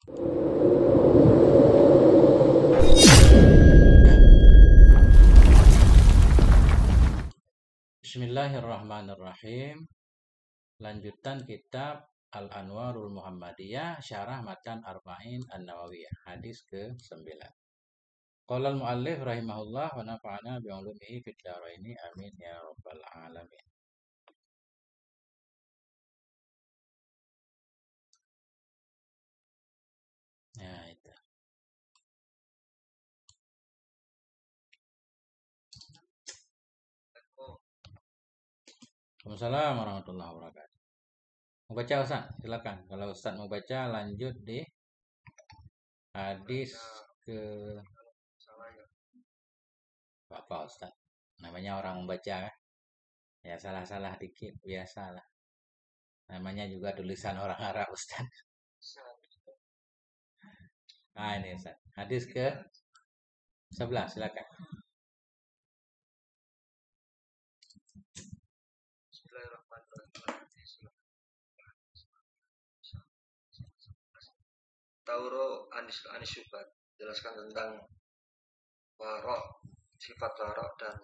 Bismillahirrahmanirrahim. Lanjutan kitab Al-Anwarul Muhammadiyah Syarah Matan Arba'in An-Nawawiyah, hadis ke-9. Qala al-muallif rahimahullah wa nafa'ana bi 'ulumihi fid dharaini amin ya rabbal alamin. Ya itu. Waalaikumsalam warahmatullahi wabarakatuh. Mau baca Ustaz? Silakan. Kalau Ustaz mau baca lanjut di hadis ke apa Ustaz? Namanya orang membaca kan? Ya salah-salah dikit biasalah. Namanya juga tulisan orang Arab Ustaz. Nah ini Ustaz. Hadis ke 11 silakan. Tauro Anis Syubhat jelaskan tentang warok, sifat warok dan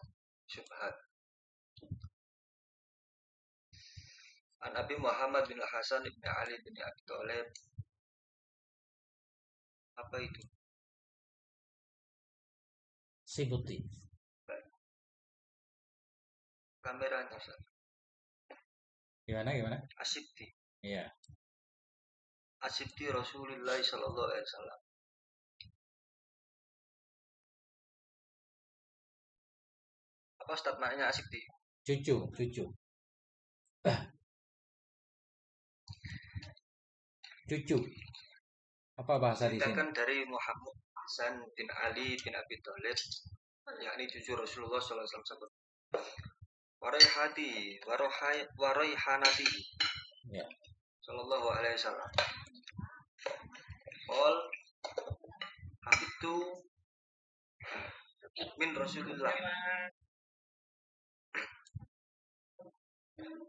syubhat. An Abi Muhammad bin Hasan bin Ali bin Abi Thalib. Apa itu? Sibuti. Kameranya Ustaz. Gimana? Asibti. Iya. Asibti Rasulullah sallallahu alaihi wasallam. Apa Ustaz maknanya asibti? Cucu. Cucu. Apa bahasa di sini? Dikatakan dari Muhammad Hasan bin Ali bin Abi Thalib, yakni cucu Rasulullah sallallahu alaihi wasallam. Waraihanati. Ya. Sallallahu alaihi wasallam. All hafitu min Rasulullah.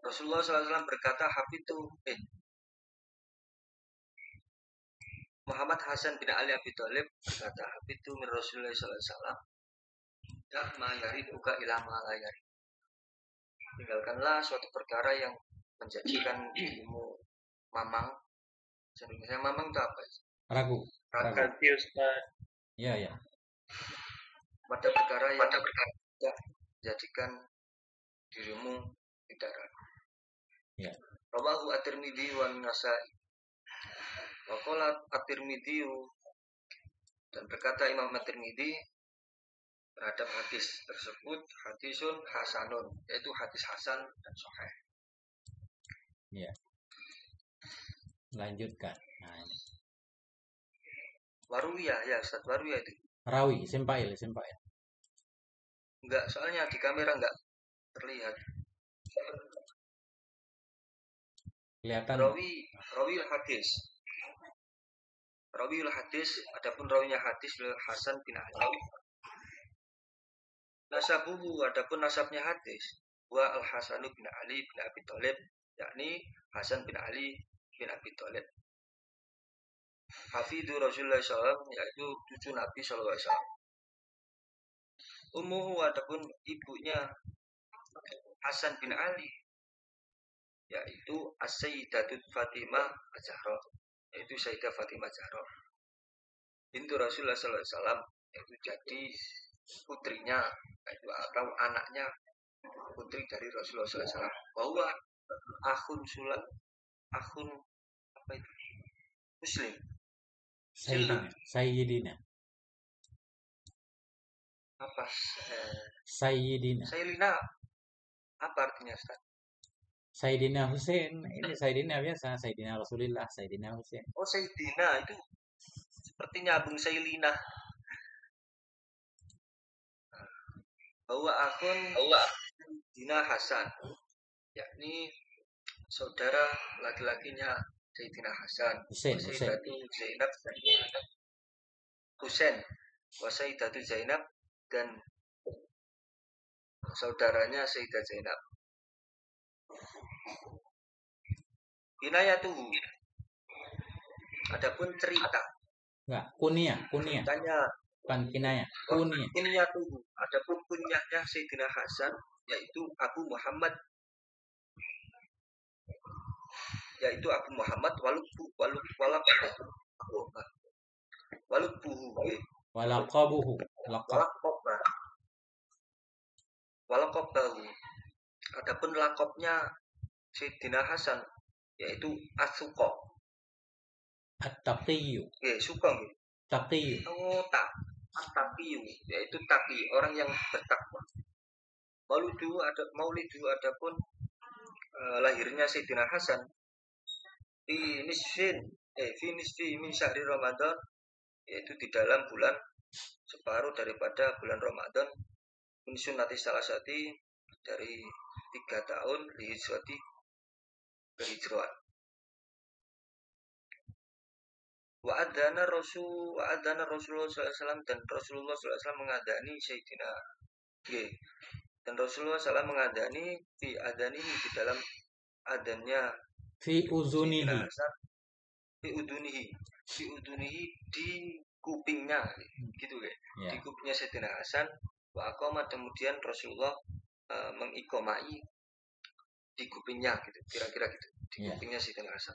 Rasulullah SAW berkata hafitu Muhammad Hasan bin Ali Abi Thalib berkata hafitu min Rasulullah SAW. Ya ma yariduka ila ma la yarid. Tinggalkanlah suatu perkara yang menjadikan dirimu mamang. Sebenarnya mamang itu apa? Ragu. Iya. Pada perkara yang menjadikan dirimu tidak ragu. Ya. Rawahu at-Tirmidzi wa An-Nasa'i. Wa qala at-Tirmidzi dan berkata Imam At-Tirmidzi terhadap hadis tersebut hadisun hasanun, yaitu hadis hasan dan sahih. Ya. Lanjutkan. Nah, ini. Waruwiyah ya Ustaz, waruwiyah itu. Rawi, sempail. Enggak, soalnya di kamera enggak terlihat. Kelihatan. Rawi hadis. Rawiul hadis, adapun rawinya hadis Hasan bin Ali. Nasabuhu, adapun nasabnya hadis wa Al-Hasan bin Ali bin Abi Thalib, yakni Hasan bin Ali bin Abi Thalib. Hafidhu Rasulullah SAW, yaitu cucu Nabi SAW. Ummuhu, adapun ibunya Hasan bin Ali, yaitu As-Sayyidatul Fatimah Az-Zahra, yaitu Sayyidah Fatimah Zahra bintu Rasulullah SAW, yaitu jadi putrinya, yaitu atau anaknya putri dari Rasulullah SAW. Bahwa akhun apa itu? Muslim. Sayyidina. Apa? Sayyidina. Apa artinya Ustaz? Sayyidina Husain. Ini Sayyidina biasa. Sayyidina Rasulullah. Sayyidina Husain. Oh, Sayyidina itu seperti nyambung Sayyidina. Bahwa akhun Sayyidina Hasan, yakni saudara laki-lakinya Sayyidina Hasan. Sayyidatu Zainab Husain. Sayyidatu Zainab dan saudaranya Sayyidah Zainab. Inayatuhu, Adapun cerita, Enggak, kunyah. ceritanya Bukan kinayah. Kunyah. kunyatuhu. Adapun kunyahnya Sayyidina Hasan yaitu Abu Muhammad walubbuhu Walaqabuhu. Laqab. walaqabahu. Adapun lakopnya Sayyidina Hasan yaitu As-Suqa. At-taqiyyu. Suka nggih. Taqiyyu. Oh, At-Taqiyu, yaitu taqi, orang yang bertakwa. Maulidu adapun lahirnya Sayyidina Hasan fi nisfi min syahri Ramadan, yaitu di dalam bulan separuh daripada bulan Ramadan, min sunnati salasati, dari 3 tahun hijrati kehijraan. Wa adzana Rasulullah SAW, dan Rasulullah SAW mengadani Sayyidina dan Rasulullah SAW mengadani fi adani, di dalam adanya Fi uzunihi. fi udunihi di kupingnya gitu ya. Di kupingnya Sayyidina Hasan. Wa aqama, kemudian Rasulullah mengikomai di kupingnya gitu, kira-kira gitu, di kupingnya Sayyidina Hasan.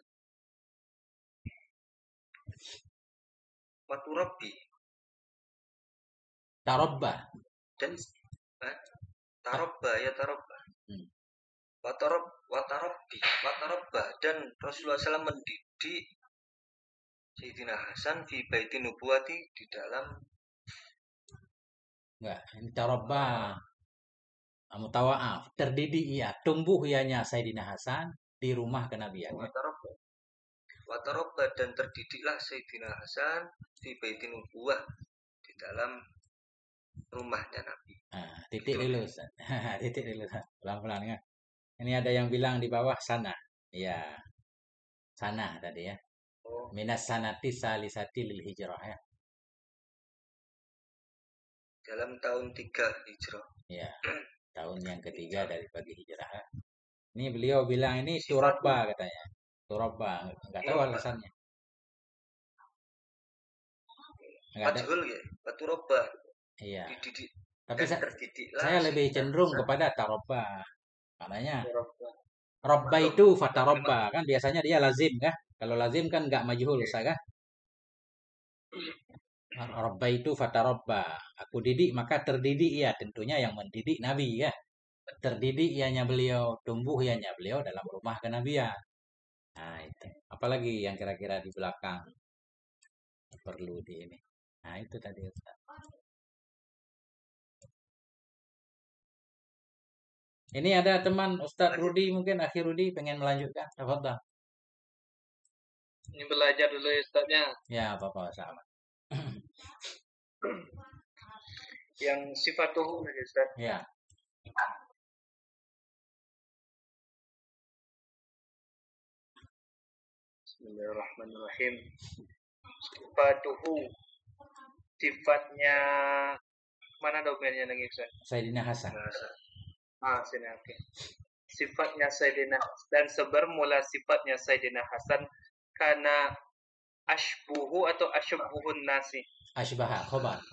Waturabbi, Tarabba. dan tarabba. Watarabba, dan Rasulullah SAW mendidik Sayyidina Hasan fi baiti nubuwati, di dalam Enggak, ini tarabba. Mutawa'af, terdidik ia, tumbuh ianya Sayyidina Hasan di rumah kenabian. Watarabba, dan terdidiklah Sayyidina Hasan fi baiti nubuwah, di dalam rumahnya Nabi. Titik dulu. Titik dulu. Pelan-pelan kan. Ini ada yang bilang di bawah sana. Ya. Sana tadi ya. Minas sanati salisati lil hijrah ya. Dalam tahun 3 hijrah. Ya. Tahun yang ketiga dari bagi hijrah ya. Ini beliau bilang ini turabba katanya. Turabba. Enggak tahu alasannya. Majhul ya. Turabba. Iya. Dididik. Tapi saya lebih cenderung kepada tarabba. Maknanya robba itu fatarobba kan, biasanya dia lazim kan. Kalau lazim kan nggak majhul kan. Robba itu fatarobba. Aku didik maka terdidik ya, tentunya yang mendidik Nabi ya. Terdidik ianya beliau, tumbuh ianya beliau dalam rumah kenabian. Nah itu. Apalagi yang kira-kira di belakang perlu di ini. Nah itu tadi Ustaz. Ini ada teman Ustadz Rudi, mungkin Akhir Rudi pengen melanjutkan. Tafadhal. Ini belajar dulu ya Ustaznya. Ya, apa-apa sama. Yang sifatuhu ya Ustaz. Ya. Bismillahirrahmanirrahim. Sifatuhu, sifatnya, mana dokumennya lagi Ustaz? Sayyidina Hasan. Sini oke. Sifatnya Sayyidina, dan sebermula sifatnya Sayyidina Hasan karena ashbuhu atau asybuhun nasi. Ashbaha, khobar.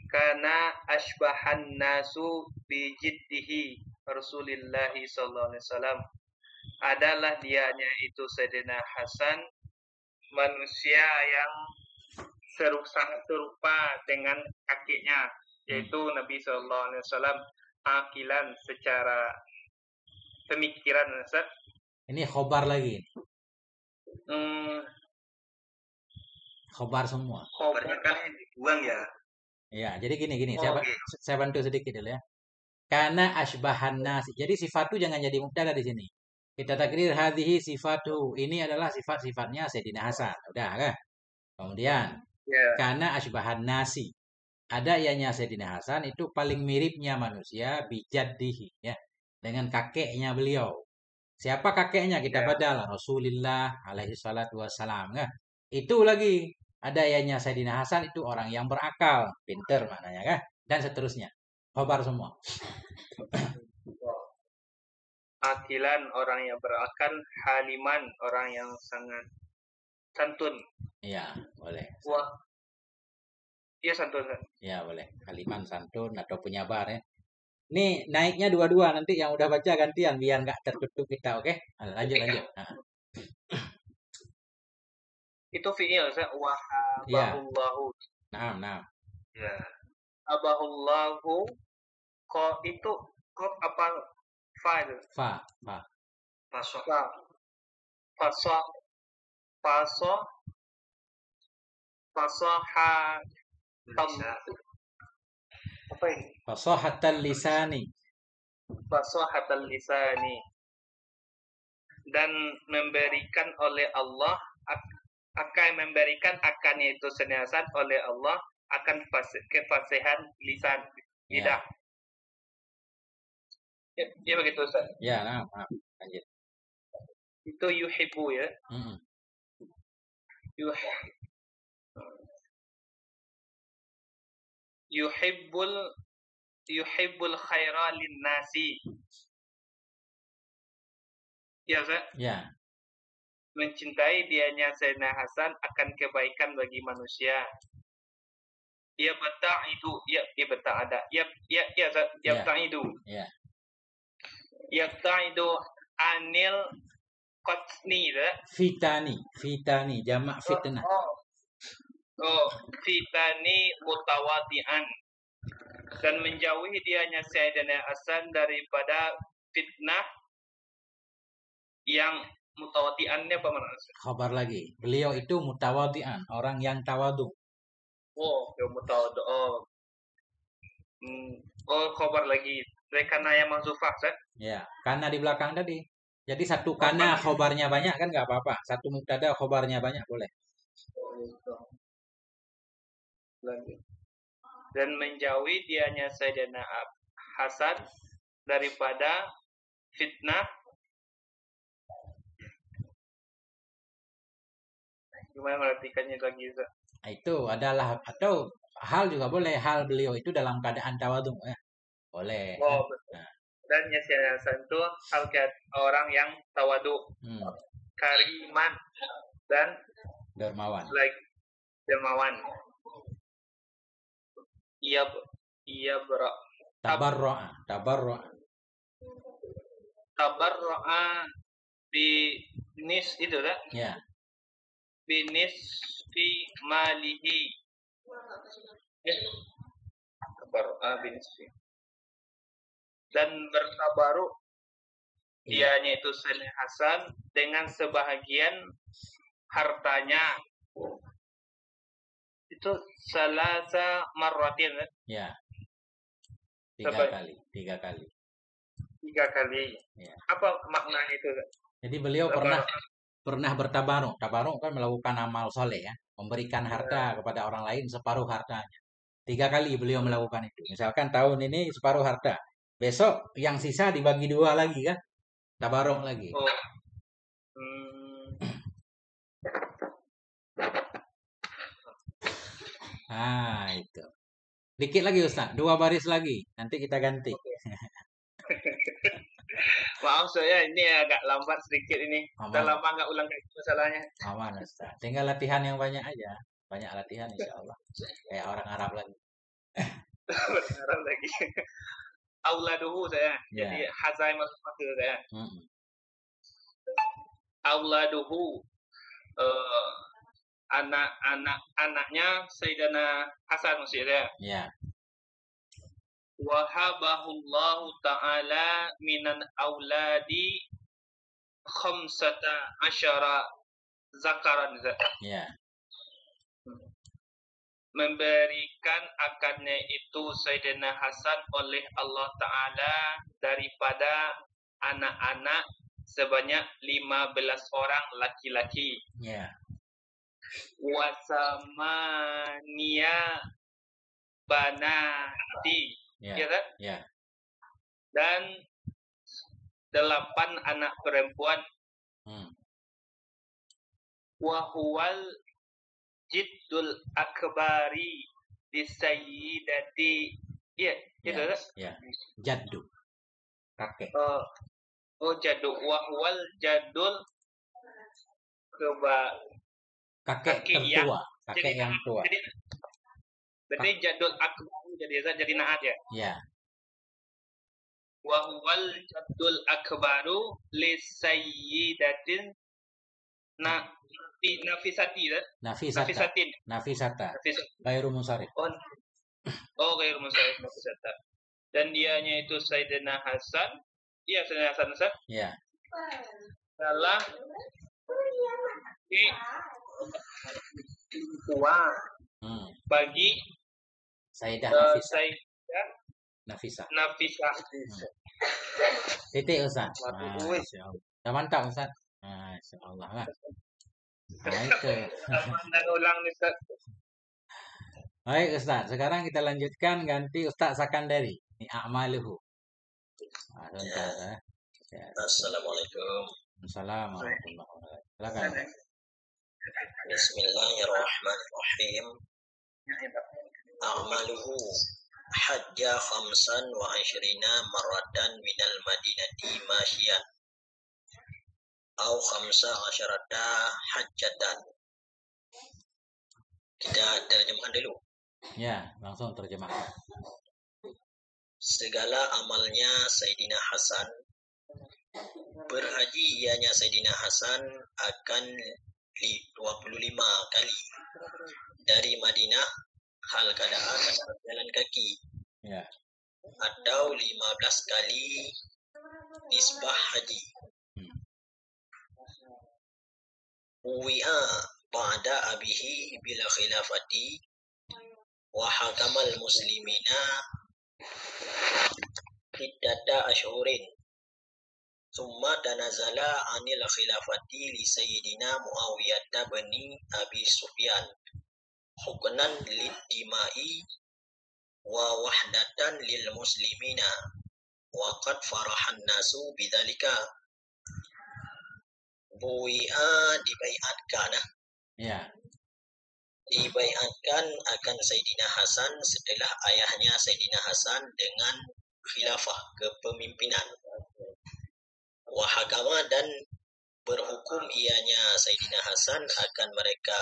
Karena ashbahan nasu bi jiddihi Rasulullah sallallahu alaihi wasallam, adalah dianya itu Sayyidina Hasan manusia yang sangat serupa dengan kakeknya, yaitu Nabi sallallahu alaihi wasallam, akilan secara pemikiran Ustaz. Ini khobar lagi. Khobar semua. Khobarnya kan dibuang ya. Ya, jadi gini. Saya bantu sedikit dulu ya. Karena ashbahan nas. Jadi sifatu jangan jadi mubtada di sini. Kita takrir hadhihi sifatu. Ini adalah sifat-sifatnya Sayyidina Hasan. Udah kan? Kemudian karena ashbahan nasi. Ada ianya Sayyidina Hasan itu paling miripnya manusia bijaddihi ya, dengan kakeknya beliau. Siapa kakeknya? Kita badal Rasulullah alaihi salatu wassalam kan. Itu lagi ada ianya Sayyidina Hasan itu orang yang berakal, pinter maknanya kan, dan seterusnya. Khobar semua. Akilan orang yang berakal, haliman orang yang sangat santun. Iya, boleh. Wah, iya santun. Ya, boleh. Kalimat santun atau penyabar ya. Ini naiknya dua-dua, nanti yang udah baca gantian biar nggak tertutup kita, oke? Lanjut. Nah, Itu fi'il, Ustaz. iya. Wahabahullahu. Nah. Ya. Abahullahu. Itu apa? Fa itu. Fa. Pasok. Fasoha. Bisa. Apa ini? Fasahatal lisani. Fasohatal lisani. Dan memberikan oleh Allah akan itu senyasan oleh Allah akan kefasihan lisan lidah. Ya begitu Ustaz. Ya, nah, lanjut. Itu yuhibbu ya. Yuhibbul khaira linnasi. Ya Ustaz? Ya. Mencintai dianya Sayyidina Hasan akan kebaikan bagi manusia. Ya bata'idu, ya bata'ada. Ya bata'idu. Ya. Ya bata'idu anil qatni ya. Fitani, jamak fitnah. Fitani mutawati'an. Dan menjauhi dianya Sayyidina Hasan daripada fitnah yang mutawati'annya apa maksudnya? Khabar lagi. Beliau itu mutawadi'an, orang yang tawadu. Yang mutawadu. Khabar lagi. Karena yang mahzufah, Ustaz? Ya, karena di belakang tadi. Jadi satu karena khobarnya banyak kan nggak apa-apa. Satu mubtada khobarnya banyak boleh. Dan menjauhi dianya Sayyidina Hasan daripada fitnah. Gimana mengartikannya lagi, Ustaz? Itu adalah atau hal juga boleh. Hal beliau itu dalam keadaan tawadu ya. Boleh. Betul. Dan Sayyidina Hasan itu orang yang tawadu, kariman dan dermawan. Dermawan. Iya bro. Tabarro'a binis itu kan? Ya. Binis fi malihi. Tabarro'a binis fi. Dan bertabaruk dianya itu Sayyidina Hasan dengan sebahagian hartanya. Itu salasa marratin. Ya. Tiga kali. Ya. Apa maknanya itu? Jadi beliau pernah bertabaruk. Tabaruk kan melakukan amal soleh ya, memberikan harta kepada orang lain separuh hartanya. 3 kali beliau melakukan itu. Misalkan tahun ini separuh harta, besok yang sisa dibagi 2 lagi kan, tabaruk lagi. Itu. Dikit lagi Ustaz, 2 baris lagi. Nanti kita ganti. Maaf saya ini agak lambat sedikit ini. Udah lama nggak ulang masalahnya. Aman Ustaz. Tinggal latihan yang banyak aja. Banyak latihan insyaallah. Kayak orang Arab lagi. Orang lagi. Auladuhu saya. Ya. Jadi hazai maksud saya. Auladuhu anaknya Sayyidina Hasan maksudnya. Ya. Wahabahullahu ta'ala minan auladi khamsata asyara zakaran. Ya. Memberikan akannya itu Sayyidina Hasan oleh Allah Ta'ala daripada anak-anak sebanyak 15 orang laki-laki. Ya. Wasamania banati. Ya kan? Ya. Dan 8 anak perempuan. Wahuwal jiddul akbari bisayyidati. Iya, gitu kan? Ya. Jaddu. Kakek. Jaddu. Wahuwal jaddul kakek kakek yang tertua, kakek jadi yang naat. tua. Jadi berarti jadul akbar jadi naat ya. Ya, Wa huwal jadul akbaru li sayyidatin nafisati kan? Nafisata, Nafisatin. Nafisata, Nafisat. Ghairu Munsharif. Oh, Ghair Munsharif Nafisata. Dan dianya itu Sayyidina Hasan. Iya, Sayyidina Hasan Ustaz. Ya, Adalah tua bagi Sayyidah Nafisa, Sayyidah Nafisa. Nafisa. Titik Ustaz. Masya Allah. Dah mantap Ustaz. Masya Allah lah. Nah, itu. Dan ulang nih Ustaz. Baik Ustaz, sekarang kita lanjutkan ganti Ustaz Sakandari. Ini a'maluhu. Sebentar ya. Assalamualaikum. Assalamualaikum warahmatullahi wabarakatuh. Silakan. Bismillahirrahmanirrahim. A'maluhu hajja 25 marratan minal madinati masyian au 15 hajjatan. Kita terjemahkan dulu. Ya, langsung terjemahkan. Segala amalnya Sayyidina Hasan, berhaji ianya Sayyidina Hasan akan 25 kali dari Madinah hal keadaan berjalan kaki, Ya. atau 15 kali nisbah haji. Uwi'a ba'da abihi bila khilafati wa hakamal muslimina hiddata ashhurin thumma tanazala anil khilafati li sayyidina Muawiyah bani Abi Sufyan huknan lid dimai wa wahdatan lil muslimina wa qad farahan nasu bidzalika. Bui'a dibaiatkan, Ya. dibaiatkan akan Sayyidina Hasan setelah ayahnya Sayyidina Hasan dengan khilafah kepemimpinan. Wahagama dan berhukum ianya Sayyidina Hasan akan mereka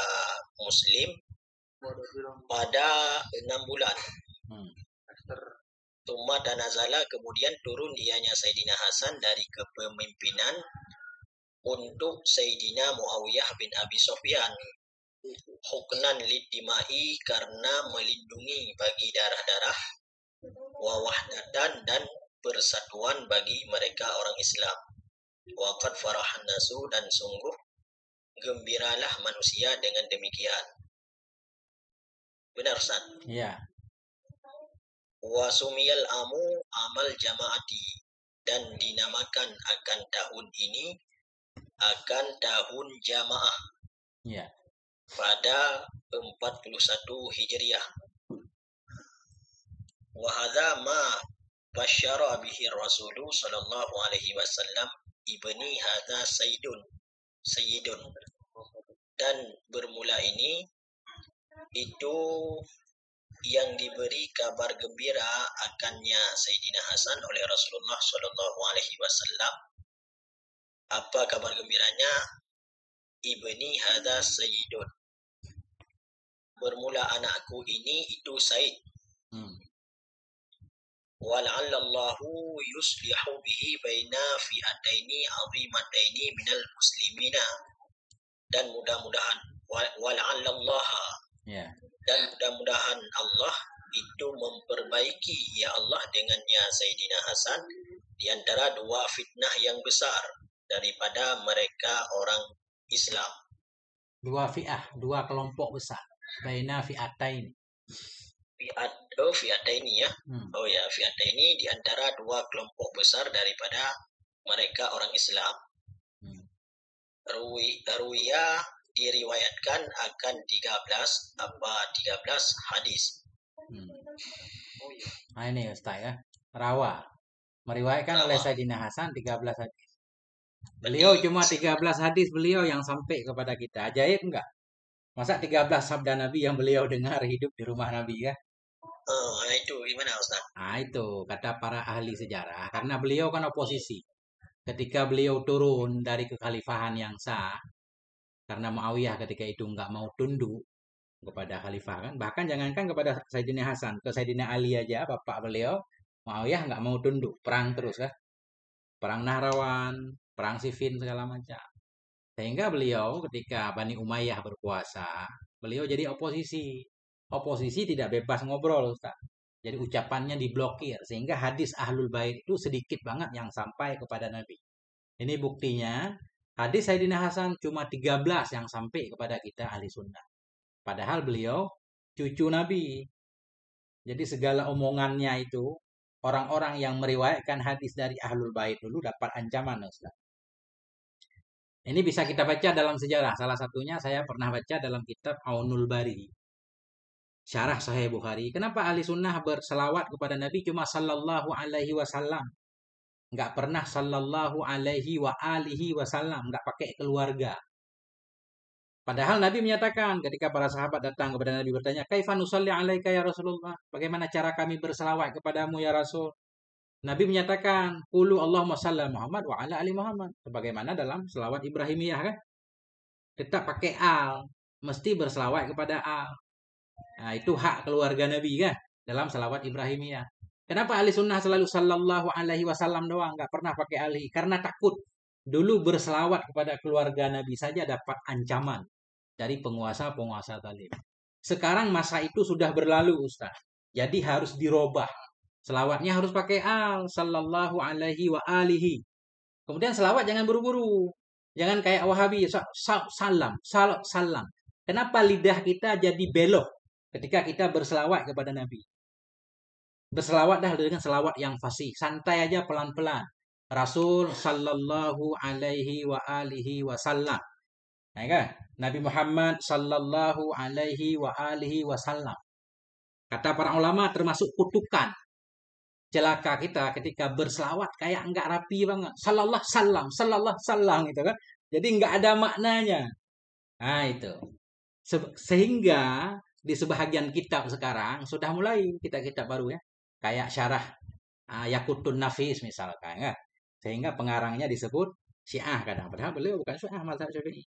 Muslim pada 6 bulan. Tumma tanazala, kemudian turun ianya Sayyidina Hasan dari kepemimpinan untuk Sayyidina Muawiyah bin Abi Sufyan huknan lidimai, karena melindungi bagi darah-darah, wa wahdatan dan persatuan bagi mereka orang Islam. Wa qad farahan nasu, dan sungguh gembiralah manusia dengan demikian. Benar Ustaz? Ya. Wa sumiyal amu amal jamaati, dan dinamakan akan tahun ini akan tahun jamaah. Ya. Pada 41 Hijriah. Wa hadza ma basyara bihi Rasulullah sallallahu alaihi wasallam ibni hadza sayyidun. Dan bermula ini itu yang diberi kabar gembira akannya Sayyidina Hasan oleh Rasulullah sallallahu alaihi wasallam. Apa kabar gembiranya? Ibni hadza sayyidun. Bermula anakku ini itu Said. Wal'allallahu yuslihu bihi baina fi'ataini 'azimataini minal muslimina. Dan mudah-mudahan wal'allallaha, Ya. dan mudah-mudahan Allah itu memperbaiki ya Allah dengannya Sayyidina Hasan di antara dua fitnah yang besar daripada mereka orang Islam. Dua fi'ah, dua kelompok besar. Baina fi'atain. Fi'ataini ya. Oh ya, fi'ataini di antara dua kelompok besar daripada mereka orang Islam. Ruwiya diriwayatkan akan 13 hadis. Nah ini Ustaz ya. Rawa. Meriwayatkan oleh Sayyidina Hasan 13 hadis. Beliau cuma 13 hadis beliau yang sampai kepada kita. Ajaib enggak? Masa 13 sabda Nabi yang beliau dengar hidup di rumah Nabi ya? Itu gimana Ustaz? Nah itu kata para ahli sejarah. Karena beliau kan oposisi. Ketika beliau turun dari kekhalifahan yang sah, Karena Muawiyah ketika itu nggak mau tunduk kepada khalifah kan. Bahkan jangankan kepada Sayyidina Hasan, ke Sayyidina Ali aja, bapak beliau, Muawiyah nggak mau tunduk, perang terus kan. Perang Nahrawan, perang Siffin segala macam. Sehingga beliau ketika Bani Umayyah berkuasa, beliau jadi oposisi. Oposisi tidak bebas ngobrol, Ustaz. Jadi ucapannya diblokir. Sehingga hadis Ahlul Bait itu sedikit banget yang sampai kepada Nabi. Ini buktinya, hadis Sayyidina Hasan cuma 13 yang sampai kepada kita ahli sunnah. Padahal beliau cucu Nabi. Jadi segala omongannya itu, orang-orang yang meriwayatkan hadis dari Ahlul Bait dulu dapat ancaman, Ustaz. Ini bisa kita baca dalam sejarah. Salah satunya saya pernah baca dalam kitab Aunul Bari. Syarah Sahih Bukhari. Kenapa ahli sunnah berselawat kepada Nabi cuma sallallahu alaihi wasallam? Nggak pernah sallallahu alaihi wa alihi wasallam. Nggak pakai keluarga. Padahal Nabi menyatakan ketika para sahabat datang kepada Nabi bertanya, "Kaifa nusalli alaika ya Rasulullah?" Bagaimana cara kami berselawat kepadamu ya Rasul? Nabi menyatakan, "Qulu Allahumma shalli Muhammad wa ala ali Muhammad." Sebagaimana dalam selawat Ibrahimiyah kan? Tetap pakai al, mesti berselawat kepada al. Nah, itu hak keluarga Nabi kan dalam selawat Ibrahimiyah. Kenapa ahli sunnah selalu sallallahu alaihi wasallam doang, nggak pernah pakai ali? Karena takut dulu berselawat kepada keluarga Nabi saja dapat ancaman dari penguasa-penguasa zalim. Sekarang masa itu sudah berlalu, Ustaz. Jadi harus dirubah. Selawatnya harus pakai al, sallallahu alaihi wa alihi. Kemudian selawat jangan buru-buru. Jangan kayak Wahabi, salam, salam. Kenapa lidah kita jadi belok ketika kita berselawat kepada Nabi? Berselawat dah dengan selawat yang fasih. Santai aja pelan-pelan. Rasul sallallahu alaihi wa alihi wasallam. Nah, kan? Nabi Muhammad sallallahu alaihi wa alihi wasallam. Kata para ulama termasuk kutukan. Celaka kita ketika berselawat kayak enggak rapi banget. Sallallahu salam gitu kan. Jadi enggak ada maknanya. Nah, itu. Sehingga di sebahagian kitab sekarang sudah mulai kitab-kitab baru ya. Kayak syarah Yaqutun Nafis misalkan ya. Sehingga pengarangnya disebut Syiah kadang. Padahal beliau bukan Syiah mazhab Syafi'i.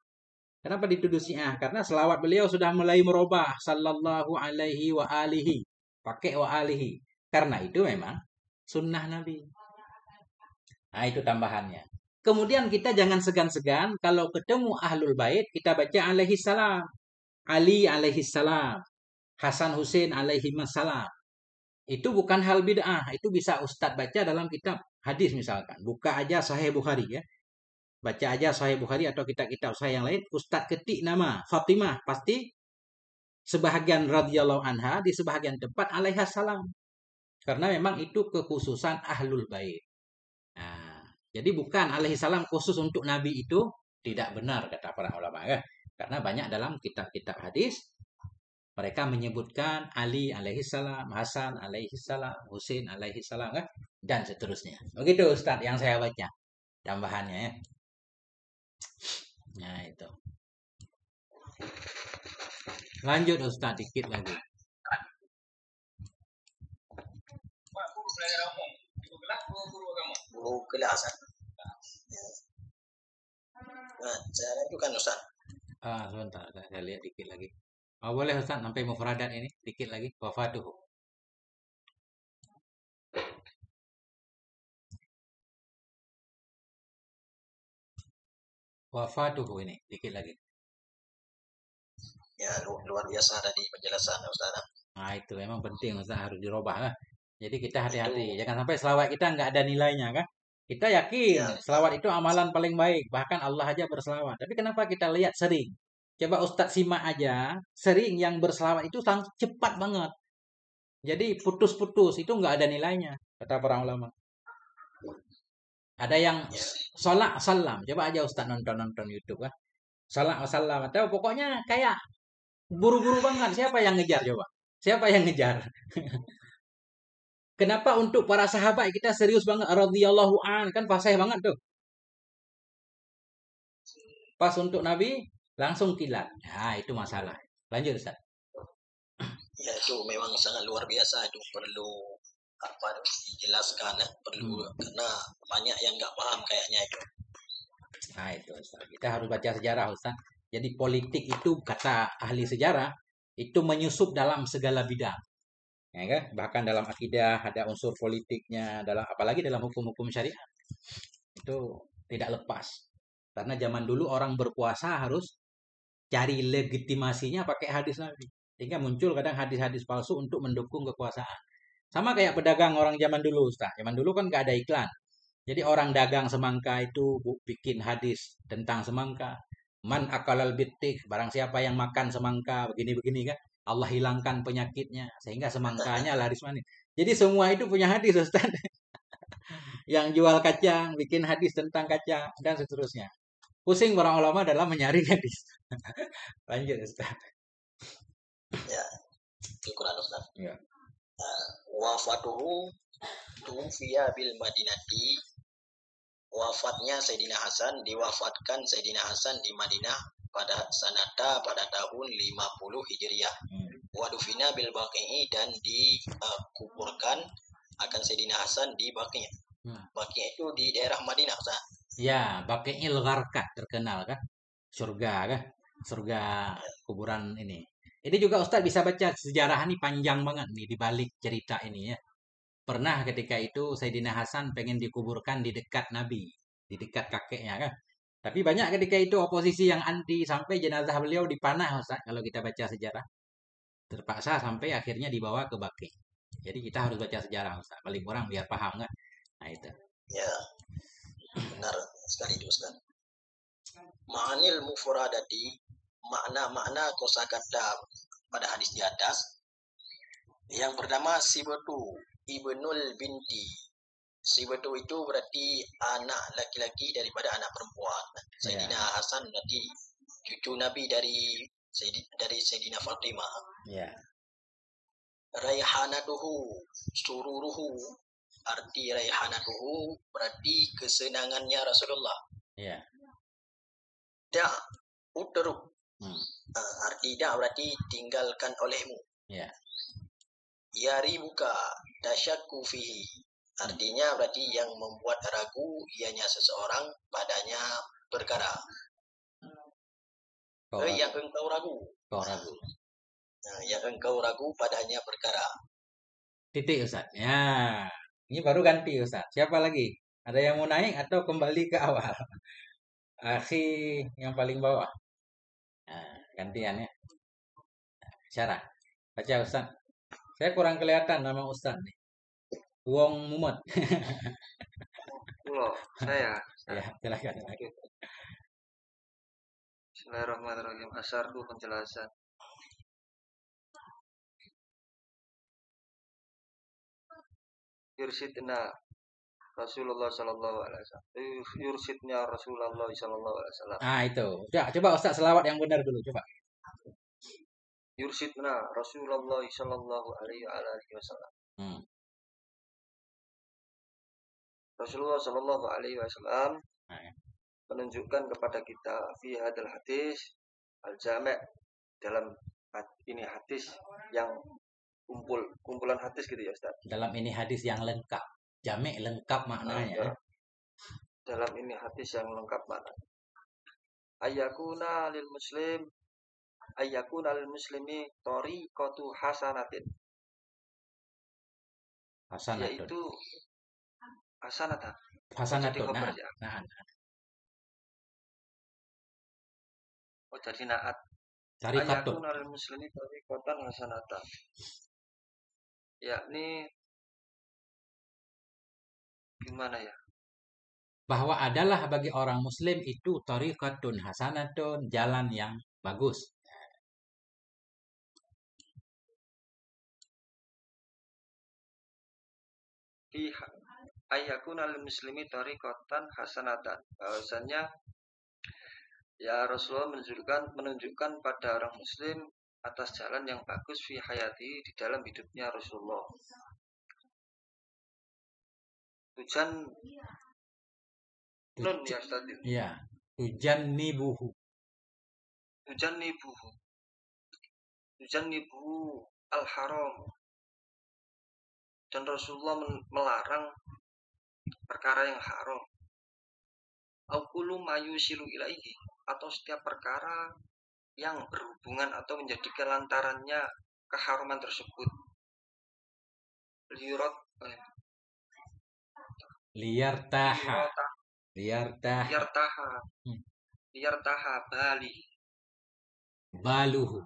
Kenapa dituduh Syiah? Karena selawat beliau sudah mulai merubah. Sallallahu alaihi wa alihi. Pakai wa alihi. Karena itu memang sunnah Nabi. Nah, itu tambahannya. Kemudian kita jangan segan-segan kalau ketemu Ahlul Bait kita baca alaihi salam. Ali alaihi salam. Hasan Husain alaihi salam. Itu bukan hal bid'ah. Itu bisa Ustadz baca dalam kitab hadis misalkan. Buka aja Sahih Bukhari ya. Baca aja Sahih Bukhari atau kitab-kitab Sahih yang lain. Ustadz ketik nama Fatimah. Pasti sebahagian radhiyallahu anha di sebahagian tempat alaihi salam. Karena memang itu kekhususan Ahlul Bait. Nah, jadi bukan alaihi salam khusus untuk Nabi itu tidak benar kata para ulama ya. Karena banyak dalam kitab-kitab hadis mereka menyebutkan Ali alaihi salam, Hasan alaihi salam, Husain alaihi salam kan? Dan seterusnya. Begitu Ustaz yang saya baca tambahannya ya. Nah, itu. Lanjut Ustaz dikit lagi. Guru kelas. Nah, cara itu kan Ustaz. Sebentar, saya lihat dikit lagi. Oh, boleh Ustaz sampai mufradat ini dikit lagi. Wafatuhu. Wafatuhu ini dikit lagi. Ya, luar biasa tadi penjelasan Ustaz. Nah, itu memang penting Ustaz harus dirubah lah. Jadi kita hati-hati. Jangan sampai selawat kita nggak ada nilainya kan. Kita yakin selawat itu amalan paling baik. Bahkan Allah aja berselawat. Tapi kenapa kita lihat sering? Coba Ustadz simak aja. Sering yang berselawat itu cepat banget. Jadi putus-putus. Itu nggak ada nilainya. Kata para ulama. Ada yang sholat salam. Coba aja Ustadz nonton YouTube kan. Sholat salam. Atau pokoknya kayak buru-buru banget. Siapa yang ngejar coba? Siapa yang ngejar? Kenapa untuk para sahabat kita serius banget radhiyallahu an kan fasih banget tuh. Pas untuk Nabi langsung kilat. Nah, itu masalah. Lanjut Ustaz. Ya, itu memang sangat luar biasa, itu perlu dijelaskan ya, perlu karena banyak yang nggak paham kayaknya itu. Nah, itu Ustaz. Kita harus baca sejarah Ustaz. Jadi politik itu kata ahli sejarah itu menyusup dalam segala bidang. Ya kan? Bahkan dalam akidah ada unsur politiknya, dalam apalagi dalam hukum-hukum syariat itu tidak lepas. Karena zaman dulu orang berpuasa harus cari legitimasinya pakai hadis Nabi. Sehingga muncul kadang hadis-hadis palsu untuk mendukung kekuasaan. Sama kayak pedagang orang zaman dulu, Ustaz. Zaman dulu kan nggak ada iklan. Jadi orang dagang semangka itu bikin hadis tentang semangka. Man akalal bitik, barang siapa yang makan semangka begini-begini kan, Allah hilangkan penyakitnya sehingga semangkanya laris manis. Jadi semua itu punya hadis, Ustaz. Yang jual kacang bikin hadis tentang kacang dan seterusnya. Pusing para ulama dalam menyaring hadis. Lanjut, Ustaz. Ya, syukuran Ustaz. Ya. Wafatuhu tuwfiya bil Madinati. Wafatnya Sayyidina Hasan, diwafatkan Sayyidina Hasan di Madinah pada tahun 50 Hijriah. Wadufina bil Baqi'i, dan dikuburkan akan Sayyidina Hasan di Baqi'. Baqi' itu di daerah Madinah, Ustaz. Ya, Baqi'il Gharqad terkenal kan? Surga kan? Surga kuburan ini. Ini juga Ustaz bisa baca sejarah ini panjang banget nih di balik cerita ini ya. Pernah ketika itu Sayyidina Hasan pengen dikuburkan di dekat Nabi, di dekat kakeknya kan. Tapi banyak ketika itu oposisi yang anti sampai jenazah beliau dipanah Ustaz kalau kita baca sejarah. Terpaksa sampai akhirnya dibawa ke Baqi'. Jadi kita harus baca sejarah Ustaz, paling kurang biar paham kan. Nah itu. Ya, benar sekali itu Ustaz. Ma'anil mufradati, makna-makna kosakata pada hadis di atas. Yang pertama, sibatu ibnul binti. Sibatu itu berarti anak laki-laki daripada anak perempuan. Sayyidina Hasan berarti cucu Nabi dari Sayyidina Fatimah. Ya. Raihanatuhu sururuhu, arti raihanatuhu berarti kesenangannya Rasulullah. Ya. Da utruk, arti da berarti tinggalkan olehmu. Ya. Yari buka dasyakku fihi, artinya berarti yang membuat ragu ianya seseorang padanya perkara. Yang engkau ragu. Kau ragu. Nah, yang engkau ragu padanya perkara. Titik Ustaz. Ya. Ini baru ganti Ustaz. Siapa lagi? Ada yang mau naik atau kembali ke awal? Akhi yang paling bawah. Nah, gantian ya. Syarah. Baca Ustaz. Saya kurang kelihatan nama Ustaz nih. Wong Mumet. Saya. Ya, silakan. Bismillahirrahmanirrahim. Asardu penjelasan. Yursidna Rasulullah sallallahu alaihi wasallam. Yursidnya Rasulullah sallallahu alaihi wasallam. Ah, itu. Coba Ustaz selawat yang benar dulu, coba. Yursidna Rasulullah sallallahu alaihi wasallam. Rasulullah sallallahu alaihi wasallam menunjukkan kepada kita fi hadal hadis al-jami' dalam ini hadis yang kumpulan hadis gitu ya Ustaz. Dalam ini hadis yang lengkap. Jami' lengkap maknanya. Dalam ini hadis yang lengkap maknanya. Ayyakuna lil muslimi tariqatu hasanatin. Yaitu hasanatan. Hasanatun. Nah. Oh jadi naat. Tariqatun. Ayyakuna lil muslimi tariqatan hasanatan. Yakni gimana ya? Bahwa adalah bagi orang muslim itu tariqatun hasanatun, jalan yang bagus. Ayyakuna lil muslimi tariqatan hasanatan. Bahwasanya ya Rasulullah menunjukkan pada orang muslim atas jalan yang bagus fi hayati, di dalam hidupnya Rasulullah. Tujan nun ya Ustaz. Iya, tujannibuhu al-haram. Dan Rasulullah melarang perkara yang haram. Au kullu mayusilu ilaihi, atau setiap perkara yang berhubungan atau menjadikan lantarannya keharuman tersebut. Liyartaha. Liyartaha bali. Baluhu.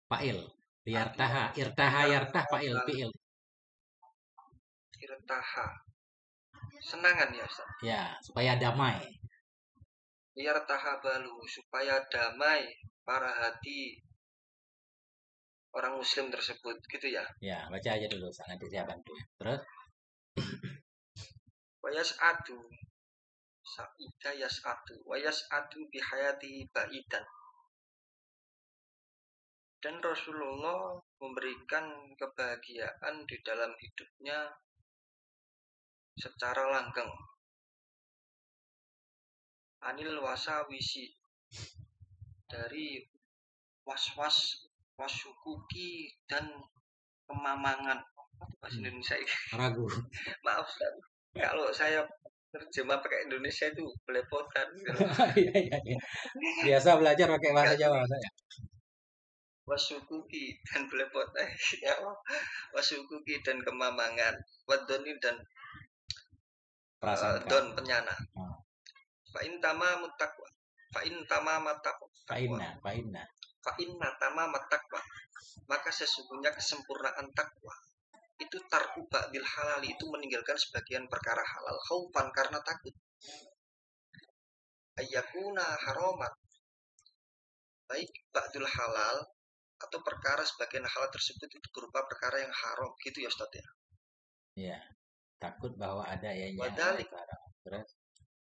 Fa'il. Liyartaha. Irtaha yartah fa'il fi'il. Irtaha. Senangan ya Ustaz. Ya, supaya damai. Liyartaha balu, supaya damai para hati orang muslim tersebut, gitu ya. Ya, baca aja dulu, nanti saya bantu. Terus Wayas'adu Sa'ida yas'adu Wayas'adu bihayati ba'idan. Dan Rasulullah memberikan kebahagiaan di dalam hidupnya secara langgeng. Anil wasawisi, dari was-was, wasukuki, dan kemamangan. Bahasa Indonesia ini ragu. Maaf Ustaz, kalau saya terjemah pakai Indonesia itu belepotan. Iya. Biasa belajar pakai bahasa Jawa saya. Wasukuki dan belepot, ya, wasukuki dan kemamangan, wadoni dan don penyana. Fa'in tama mutakwa. Fa'in tama matakwa. Fa'inna tama matakwa. Maka sesungguhnya kesempurnaan takwa itu tarku ba'dil halali, itu meninggalkan sebagian perkara halal, khaufan, karena takut. Ayyakuna haramat, baik ba'dul halal atau perkara sebagian halal tersebut itu berupa perkara yang haram, gitu ya Ustaz ya. Iya, takut bahwa ada yang haram. Terus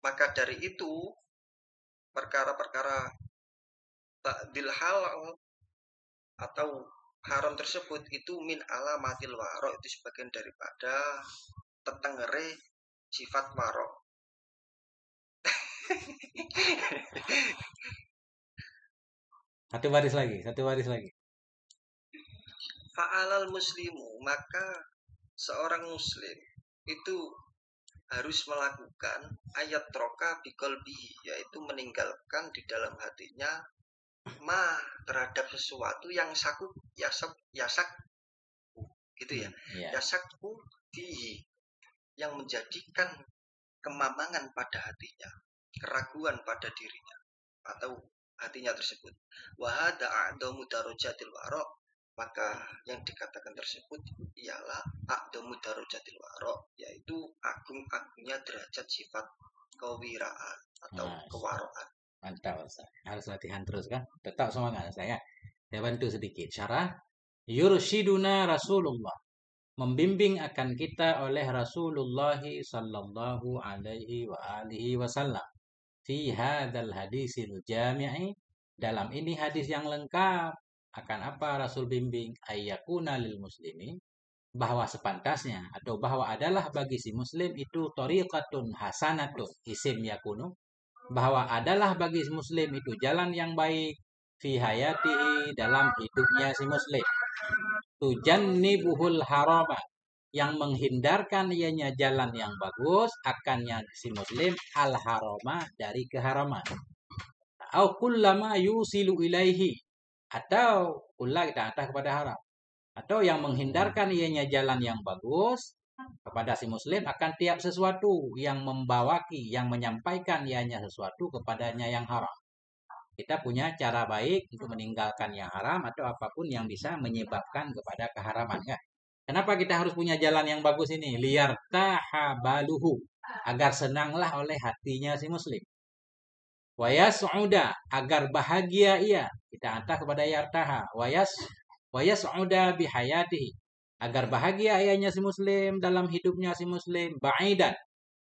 maka dari itu perkara-perkara ba'dil halal atau haram tersebut itu min alamatil waro, itu sebagian daripada tetengere sifat waro. Satu baris lagi. Fa'alal muslimu, maka seorang muslim itu harus melakukan ayat troka biqalbihi, yaitu meninggalkan di dalam hatinya ma, terhadap sesuatu yang yasak gitu ya. Yasakku fihi, yang menjadikan kemamangan pada hatinya, keraguan pada dirinya atau hatinya tersebut. Wa hada a'damu darajatil wara, maka yang dikatakan tersebut ialah a'damu darajatil wara, yaitu agung-agungnya derajat sifat kewiraan atau kewaraan. Mantap, Ustaz. Harus latihan terus kan? Tetap semangat saya. Saya bantu sedikit. Syarah. Yurshiduna Rasulullah. Membimbing akan kita oleh Rasulullah sallallahu alaihi wa alihi wasallam. Fi hadzal hadisil jami'i, dalam ini hadis yang lengkap. Akan apa Rasul bimbing? Ayyakuna lil muslimi, bahwa sepantasnya atau bahwa adalah bagi si muslim itu tariqatun hasanatun, isim yakunu, bahwa adalah bagi muslim itu jalan yang baik, fi hayatihi, dalam hidupnya si muslim, tujannibuhul harama, yang menghindarkan ianya jalan yang bagus, akannya si muslim al harama, dari keharaman, au kullama yusilu ilaihi, atau kulla kita atas kepada haram, atau yang menghindarkan ianya jalan yang bagus kepada si muslim akan tiap sesuatu yang membawaki, yang menyampaikan ianya sesuatu kepadanya yang haram. Kita punya cara baik untuk meninggalkan yang haram atau apapun yang bisa menyebabkan kepada keharaman. Ya. Kenapa kita harus punya jalan yang bagus ini? Liyartaha baluhu, agar senanglah oleh hatinya si muslim. Wayas'uda, agar bahagia ia. Kita hantar kepada yartaha. Wayas'uda bihayatihi, agar bahagia ianya si muslim dalam hidupnya si muslim, ba'idan,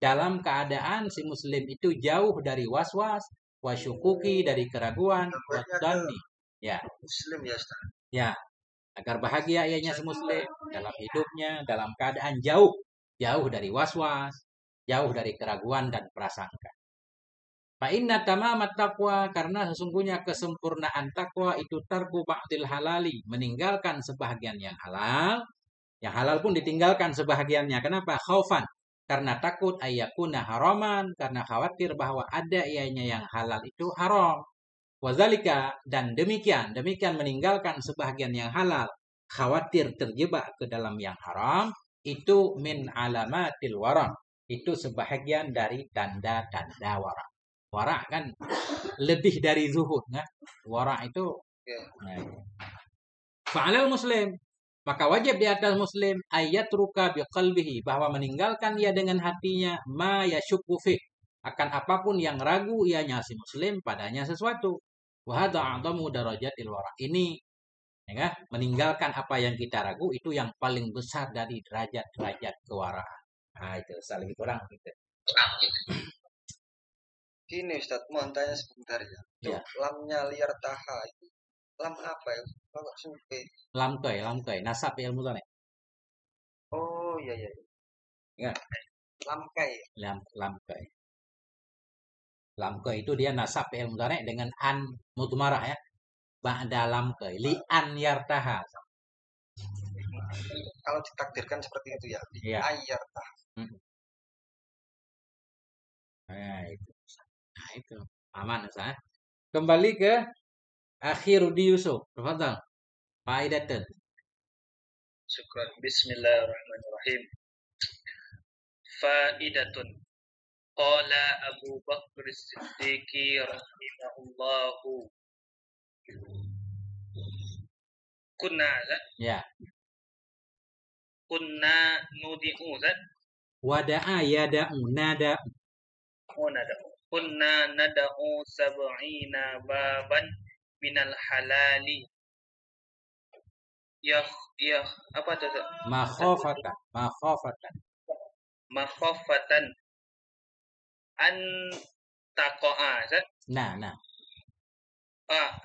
dalam keadaan si muslim itu jauh dari waswas, wasyukuki, dari keraguan, wadhanni. Ya. Muslim ya Ustaz. Ya. Agar bahagia ianya si muslim dalam hidupnya dalam keadaan jauh dari waswas, jauh dari keraguan dan prasangka. Fa inna tamamat taqwa, karena sesungguhnya kesempurnaan takwa itu tarku ba'dil halali, meninggalkan sebahagian yang halal pun ditinggalkan sebahagiannya. Kenapa? Khaufan, karena takut ayyakuna haraman, karena khawatir bahwa ada ianya yang halal itu haram. Wazalika, dan demikian meninggalkan sebahagian yang halal, khawatir terjebak ke dalam yang haram, itu min alamatil wara. Itu sebahagian dari tanda-tanda wara. Wara kan lebih dari zuhud, nah. Wara itu fa'alal muslim, maka wajib di atas muslim ayatruka biqalbihi, bahwa meninggalkan ia dengan hatinya, ma yasyukku fi, akan apapun yang ragu ianya si muslim padanya sesuatu. Wa hadza a'zamu darajatil wara. Ini ya, meninggalkan apa yang kita ragu itu yang paling besar dari derajat-derajat kewaraan. Nah, itu saling kurang gitu. Gini Ustadz, mau tanya sebentar ya. Itu lamnya liar taha itu. Lam apa ya? Kalau sumpah. Lamkai. Nasab ilmu tane. Oh iya. Ya. Lamkai. Lamkai. Lamkai itu dia nasab ilmu tane dengan an mutmarah ya. Ba'da lamkai. Li'an yartaha. Kalau ditakdirkan seperti itu ya. Li'an yartaha. Nah, itu. Aman Ustaz. Kembali ke Akhirudi Yusuf. Tafadhal. Faidatun. Syukran. Bismillahirrahmanirrahim. Faidatun. Qala Abu Bakr As-Siddiqi rahimahullahu. Kunna ya. Kunna nudi'u wada'a yada'u nada'u. nada'u. Kunna nada'u sab'ina baban minal halali. Ya apa itu? Makhofatan an taqa'a. Nah.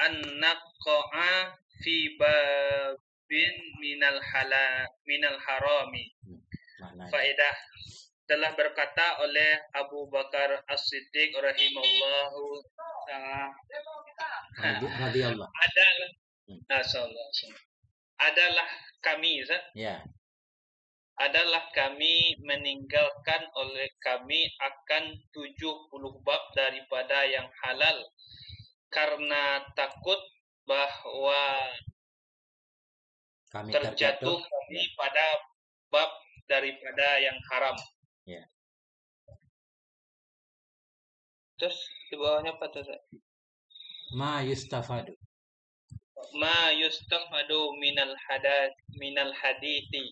An naqa'a fi babin minal harami. Faedah telah berkata oleh Abu Bakar As-Siddiq rahimahullahu radhiyallahu adalah kami adalah kami meninggalkan oleh kami akan 70 bab daripada yang halal karena takut bahwa kami terjatuh kami pada bab daripada yang haram. Ya. Terus di bawahnya apa tuh? Ma yustafadu minal hadithi.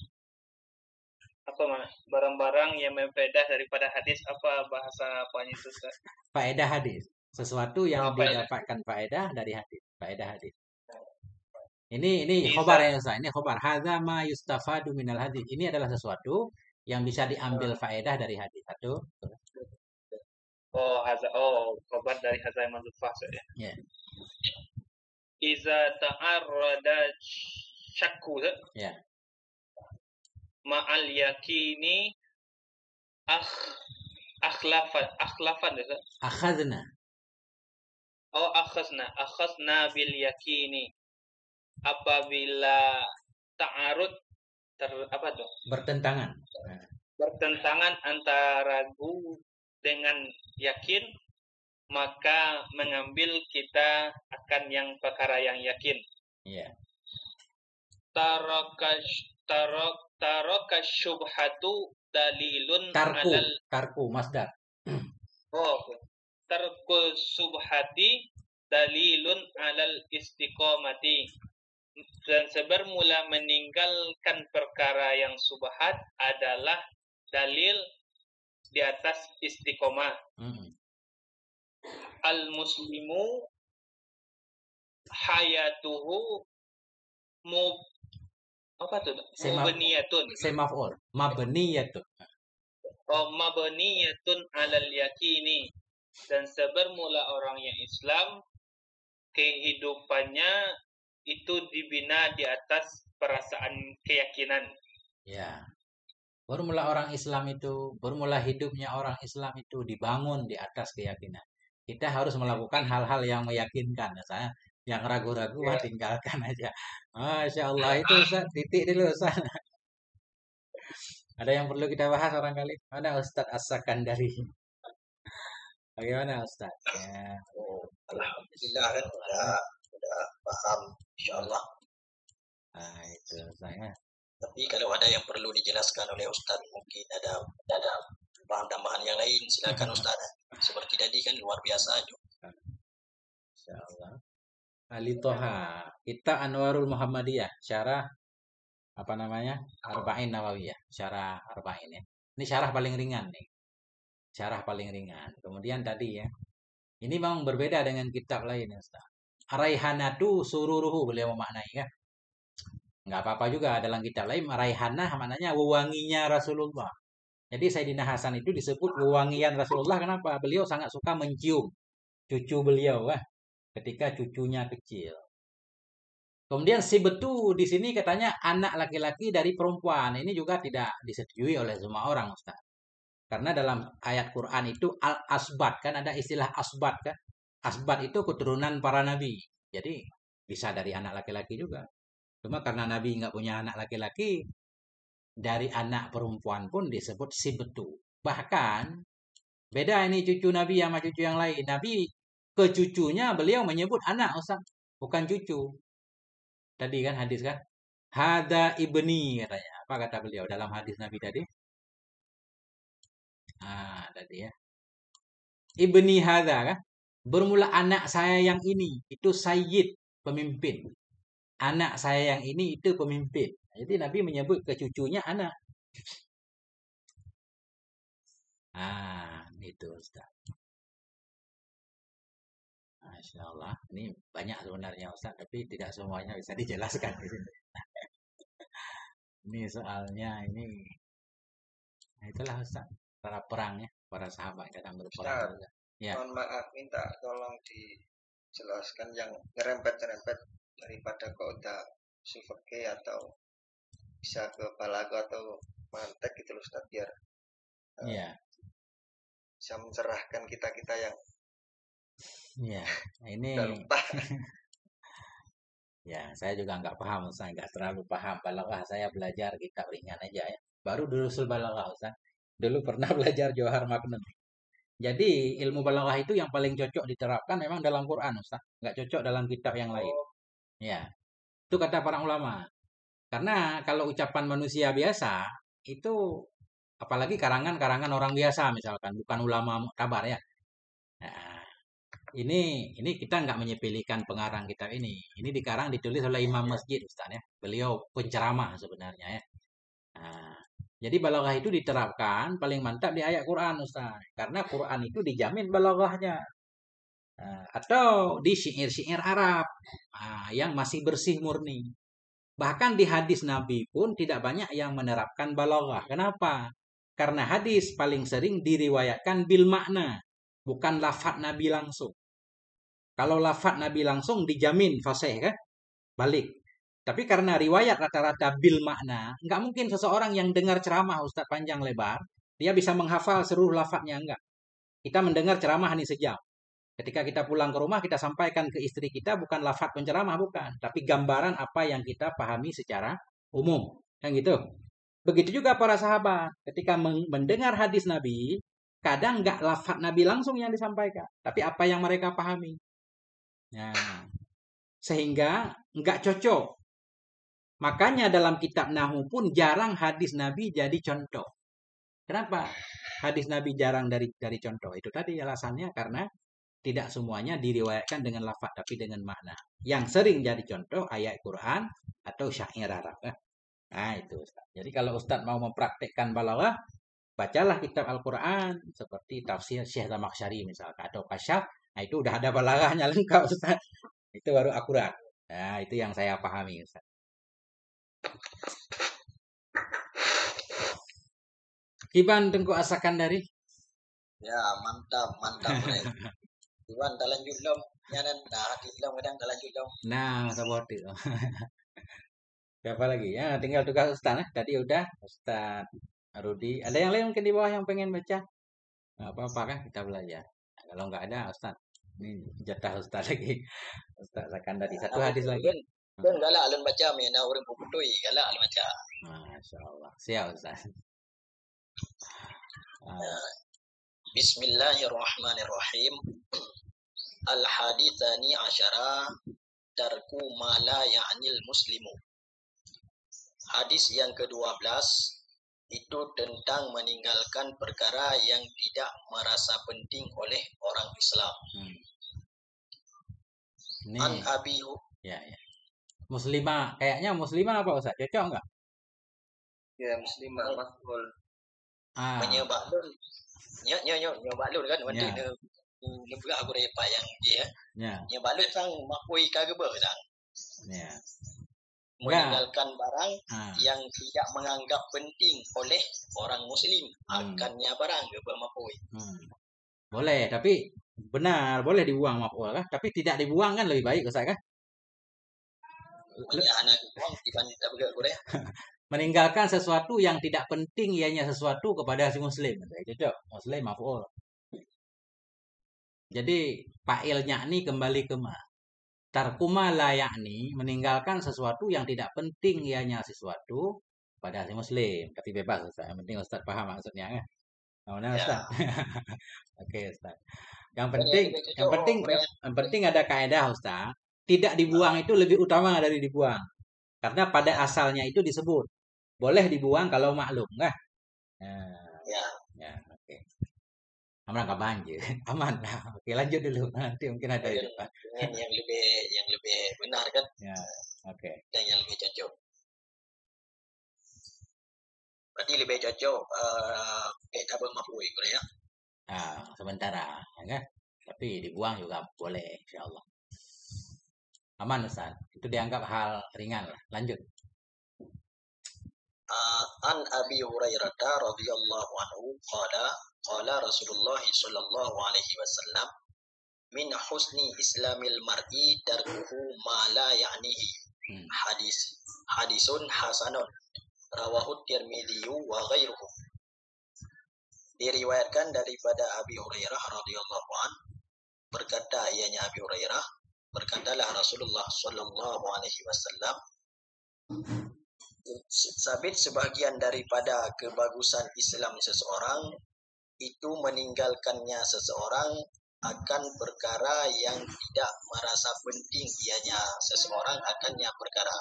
Apa mana? Barang-barang yang memfaedah daripada hadis, apa bahasa apanya itu? Faedah hadis. Sesuatu yang didapatkan faedah dari hadis. Faedah hadis. Ini khobar ya Ustaz. Ini khobar. Hadza ma yustafadu minal hadis. Ini adalah sesuatu yang bisa diambil faedah dari hadis. Satu. Khobar dari hadza manzufah ya. Ya. Iza ta'arrada syakku ya. Ma'al yakini akhlafan akhazna bil yakini. Apabila ta'arud bertentangan antara ragu dengan yakin, maka mengambil kita akan yang perkara yang yakin. Iya. Taraka syubhatu dalilun tarku masdar. Tarku subhati dalilun alal istiqomati. Dan sebermula meninggalkan perkara yang subhat adalah dalil di atas istiqomah. Al-muslimu hayatuhu mabniyatun. Mabniyatun alal yakini. Dan sebermula orang yang Islam, kehidupannya itu dibina di atas perasaan keyakinan. Ya. Bermula hidupnya orang Islam itu dibangun di atas keyakinan. Kita harus melakukan hal-hal yang meyakinkan. Misalnya, yang ragu-ragu tinggalkan aja. Masya Allah, itu Ustaz, titik dulu Ustaz. Ada yang perlu kita bahas barangkali? Mana Ustadz As-Sakandari? Bagaimana Ustadz? Ya. Oh, alhamdulillah kan udah paham insyaallah. Nah, itu saya. Tapi kalau ada yang perlu dijelaskan oleh Ustaz, mungkin ada bahan tambahan yang lain, silakan Ustaz. Seperti tadi kan luar biasa juga. Insyaallah. Ali Toha. Kita Anwarul Muhammadiyah. Syarah apa namanya? Arba'in Nawawiyah. Syarah Arba'in ya. Ini syarah paling ringan nih. Syarah paling ringan. Kemudian tadi ya. Ini memang berbeda dengan kitab lain ya Ustaz. Raihanatu sururuhu beliau memaknai ya. Nggak apa-apa juga dalam kitab lain. Raihanah maknanya wewanginya Rasulullah. Jadi Sayyidina Hasan itu disebut wewangian Rasulullah. Kenapa? Beliau sangat suka mencium cucu beliau ketika cucunya kecil. Kemudian si betu di sini katanya anak laki-laki dari perempuan. Ini juga tidak disetujui oleh semua orang Ustaz. Karena dalam ayat Quran itu al-asbat kan ada istilah asbat kan. Asbat itu keturunan para nabi. Jadi bisa dari anak laki-laki juga. Cuma karena nabi nggak punya anak laki-laki, dari anak perempuan pun disebut si betu. Bahkan beda ini cucu nabi sama cucu yang lain. Nabi ke cucunya beliau menyebut anak Ustaz, bukan cucu. Tadi kan hadis kan? Hada ibni katanya. Apa kata beliau dalam hadis Nabi tadi? Tadi ya. Ibni hada kan? Bermula anak saya yang ini. Itu sayyid, pemimpin. Anak saya yang ini itu pemimpin. Jadi Nabi menyebut ke cucunya anak. Itu Ustaz. Masya Allah. Ini banyak sebenarnya Ustaz. Tapi tidak semuanya bisa dijelaskan di sini. Ini soalnya ini. Nah, itulah Ustaz. Para perangnya. Para sahabat kadang berperang juga. Ya. Mohon maaf, minta tolong dijelaskan yang nyerempet-nyerempet daripada kota sufake atau bisa ke balago atau mantek gitu loh Ustaz, biar bisa mencerahkan kita-kita yang ini lupa. Ya, saya juga nggak paham Ustaz, nggak terlalu paham balaghah. Saya belajar kitab ringan aja ya. Baru durusul balaghah Ustaz. Dulu pernah belajar Johar Maknun. Jadi ilmu balaghah itu yang paling cocok diterapkan memang dalam Quran Ustaz. Nggak cocok dalam kitab yang lain. Ya, itu kata para ulama. Karena kalau ucapan manusia biasa, itu apalagi karangan-karangan orang biasa misalkan, bukan ulama muktabar ya. Nah, ini kita nggak menyepelekan pengarang kitab ini. Ini dikarang ditulis oleh imam masjid Ustaz ya. Beliau penceramah sebenarnya ya. Nah, jadi balaghah itu diterapkan paling mantap di ayat Quran Ustaz. Karena Quran itu dijamin balaghahnya. Atau di syair-syair Arab yang masih bersih murni. Bahkan di hadis Nabi pun tidak banyak yang menerapkan balaghah. Kenapa? Karena hadis paling sering diriwayatkan bil makna, bukan lafaz Nabi langsung. Kalau lafaz Nabi langsung dijamin fasih kan? Balik. Tapi karena riwayat rata-rata bil makna, nggak mungkin seseorang yang dengar ceramah Ustaz panjang lebar, dia bisa menghafal seluruh lafaznya, enggak. Kita mendengar ceramah hanya sejam. Ketika kita pulang ke rumah, kita sampaikan ke istri kita bukan lafaz penceramah, bukan. Tapi gambaran apa yang kita pahami secara umum. Kan gitu. Begitu juga para sahabat. Ketika mendengar hadis Nabi, kadang nggak lafaz Nabi langsung yang disampaikan. Tapi apa yang mereka pahami. Nah, sehingga nggak cocok. Makanya dalam kitab Nahwu pun jarang hadis Nabi jadi contoh. Kenapa? Hadis Nabi jarang dari contoh. Itu tadi alasannya karena tidak semuanya diriwayatkan dengan lafaz tapi dengan makna. Yang sering jadi contoh ayat Quran atau syair Arab. Nah itu Ustaz. Jadi kalau Ustaz mau mempraktekkan balaghah, bacalah kitab Al-Quran seperti tafsir Syekh Zamakhsyari misalkan atau Kasyaf. Nah itu udah ada balaghahnya lengkap Ustaz. Itu baru akurat. Nah itu yang saya pahami Ustaz. Kiban Tengku As-Sakandari. Ya mantap. Iwan dalam julom, nyanan julom kadang dalam julom. Nah, seperti itu. Siapa lagi? Ya, tinggal tugas Ustaz. Tadi udah Ustaz Rudi. Ada yang lain mungkin di bawah yang pengen baca? Nggak apa-apa kan kita belajar. Nah, kalau nggak ada Ustaz, ini jatah Ustaz lagi. Ustaz akan tadi satu hadis lagi. Kan galak alun baca mena orang putui, galak alun baca. Masya Allah. Siap Ustaz. Bismillahirrahmanirrahim. Al-hadithani asyara tarku ma la ya'nil muslimu. Hadis yang ke-12 itu tentang meninggalkan perkara yang tidak merasa penting oleh orang Islam. Ini An Abi ya. Muslimah, kayaknya muslimah apa Ustaz? Cocok enggak? Ya, muslimah maf'ul. menyebaklun nyebaklun kan wanda ne pula aku repa yang dia nyebaklun sang makui kageba sang meninggalkan barang yang tidak menganggap penting oleh orang muslim akannya barang ke makui. Boleh, tapi benar boleh dibuang maf'ul lah, tapi tidak dibuang kan lebih baik Ustaz kan? Anak buang dibanding tak betul boleh. Meninggalkan sesuatu yang tidak penting ianya sesuatu kepada si muslim. Cocok, muslim maf'ul. Jadi fa'ilnya ini kembali ke ma. Tarkuma la yakni, meninggalkan sesuatu yang tidak penting ianya sesuatu pada si muslim. Tapi bebas Ustaz, yang penting Ustaz paham maksudnya kan. Mana Ustaz? Oke Ustaz. Yang penting ada kaidah Ustaz. Tidak dibuang itu lebih utama dari dibuang. Karena pada asalnya itu disebut boleh dibuang kalau maklum, kan? Ya, oke. Aman nggak banjir, aman lah. Oke, lanjut dulu. Nanti mungkin ada yang lebih benar kan? Ya, oke. Dan yang lebih cocok. Berarti lebih cocok double maf'ul ya? Sementara, ya kan? Tapi dibuang juga boleh, insyaallah. Aman Ustaz. Itu dianggap hal ringan lah. Lanjut. An Abi Hurairah radhiyallahu anhu qala Rasulullah sallallahu alaihi wasallam min husni islamil mar'i tarkuhu ma la ya'nihi. Hadisun hasanun rawahu Tirmidzi wa ghairuhu. Diriwayatkan daripada Abi Hurairah radhiyallahu an, berkata ianya Abi Hurairah, berkatalah Rasulullah sallallahu alaihi wasallam, sabit sebahagian daripada kebagusan Islam seseorang itu meninggalkannya seseorang akan perkara yang tidak merasa penting ianya seseorang akannya perkara.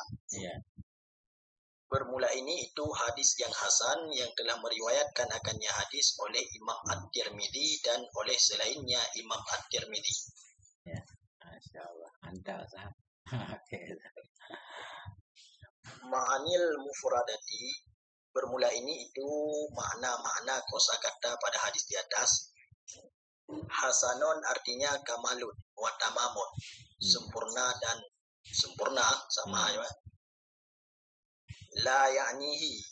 Bermula ini itu hadis yang hasan yang telah meriwayatkan akannya hadis oleh Imam At-Tirmidzi dan oleh selainnya Imam At-Tirmidzi. Ya, masyaallah, mantap Ustaz. Oke. Ma'anil mufradati, bermula ini itu makna-makna kosakata pada hadis di atas. Hasanon artinya kamalun wa tamamun, sempurna dan sempurna sama ya. La ya'nihi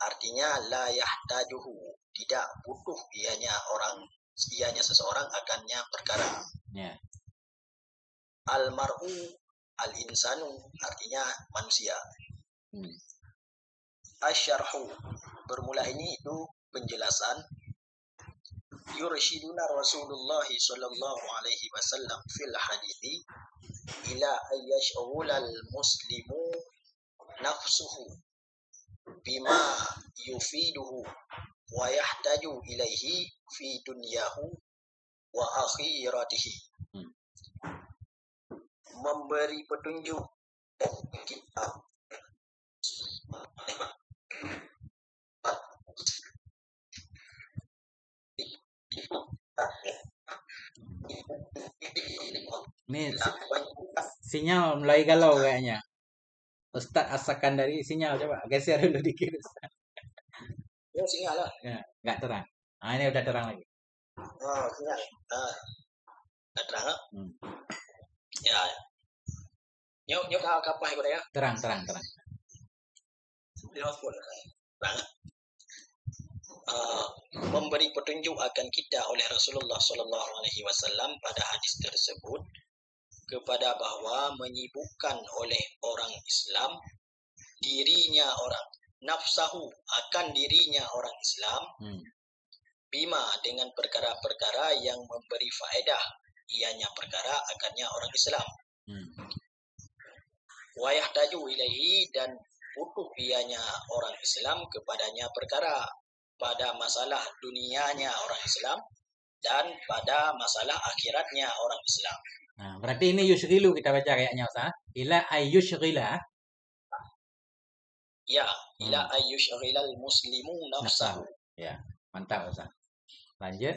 artinya la yahtajuhu, tidak butuh ianya seseorang akannya perkara. Al-mar'u al-insanu artinya manusia. Asyarhu, bermula ini itu penjelasan. Yurshiduna Rasulullah sallallahu alaihi wasallam fil hadithi ila ayyashghulal muslimu nafsuhu bima yufiduhu wa yahtaju ilaihi fi dunyahu wa akhiratihi. Memberi petunjuk kita Ini sinyal mulai galau kayaknya. Ustaz asakan dari sinyal, coba geser dulu dikit Ustaz. Sinyal lah. Ya, nggak terang. Ini udah terang lagi. Sinyal. Nggak terang. Ya. Nyok kapah itu ya. Terang. Memberi petunjuk akan kita oleh Rasulullah sallallahu alaihi wasallam pada hadis tersebut kepada bahwa menyibukkan oleh orang Islam dirinya orang nafsahu akan dirinya orang Islam bima dengan perkara-perkara yang memberi faedah ianya perkara akannya orang Islam. Wa yahtaju ilaihi dan butuh ianya orang Islam kepadanya perkara. pada masalah dunianya orang Islam dan pada masalah akhiratnya orang Islam. Nah, berarti ini yushghilu kita baca kayaknya Ustaz. Ila ayyushghila Ya, ila ayyushghilal muslimu nafsahu. Ya, mantap Ustaz. Lanjut.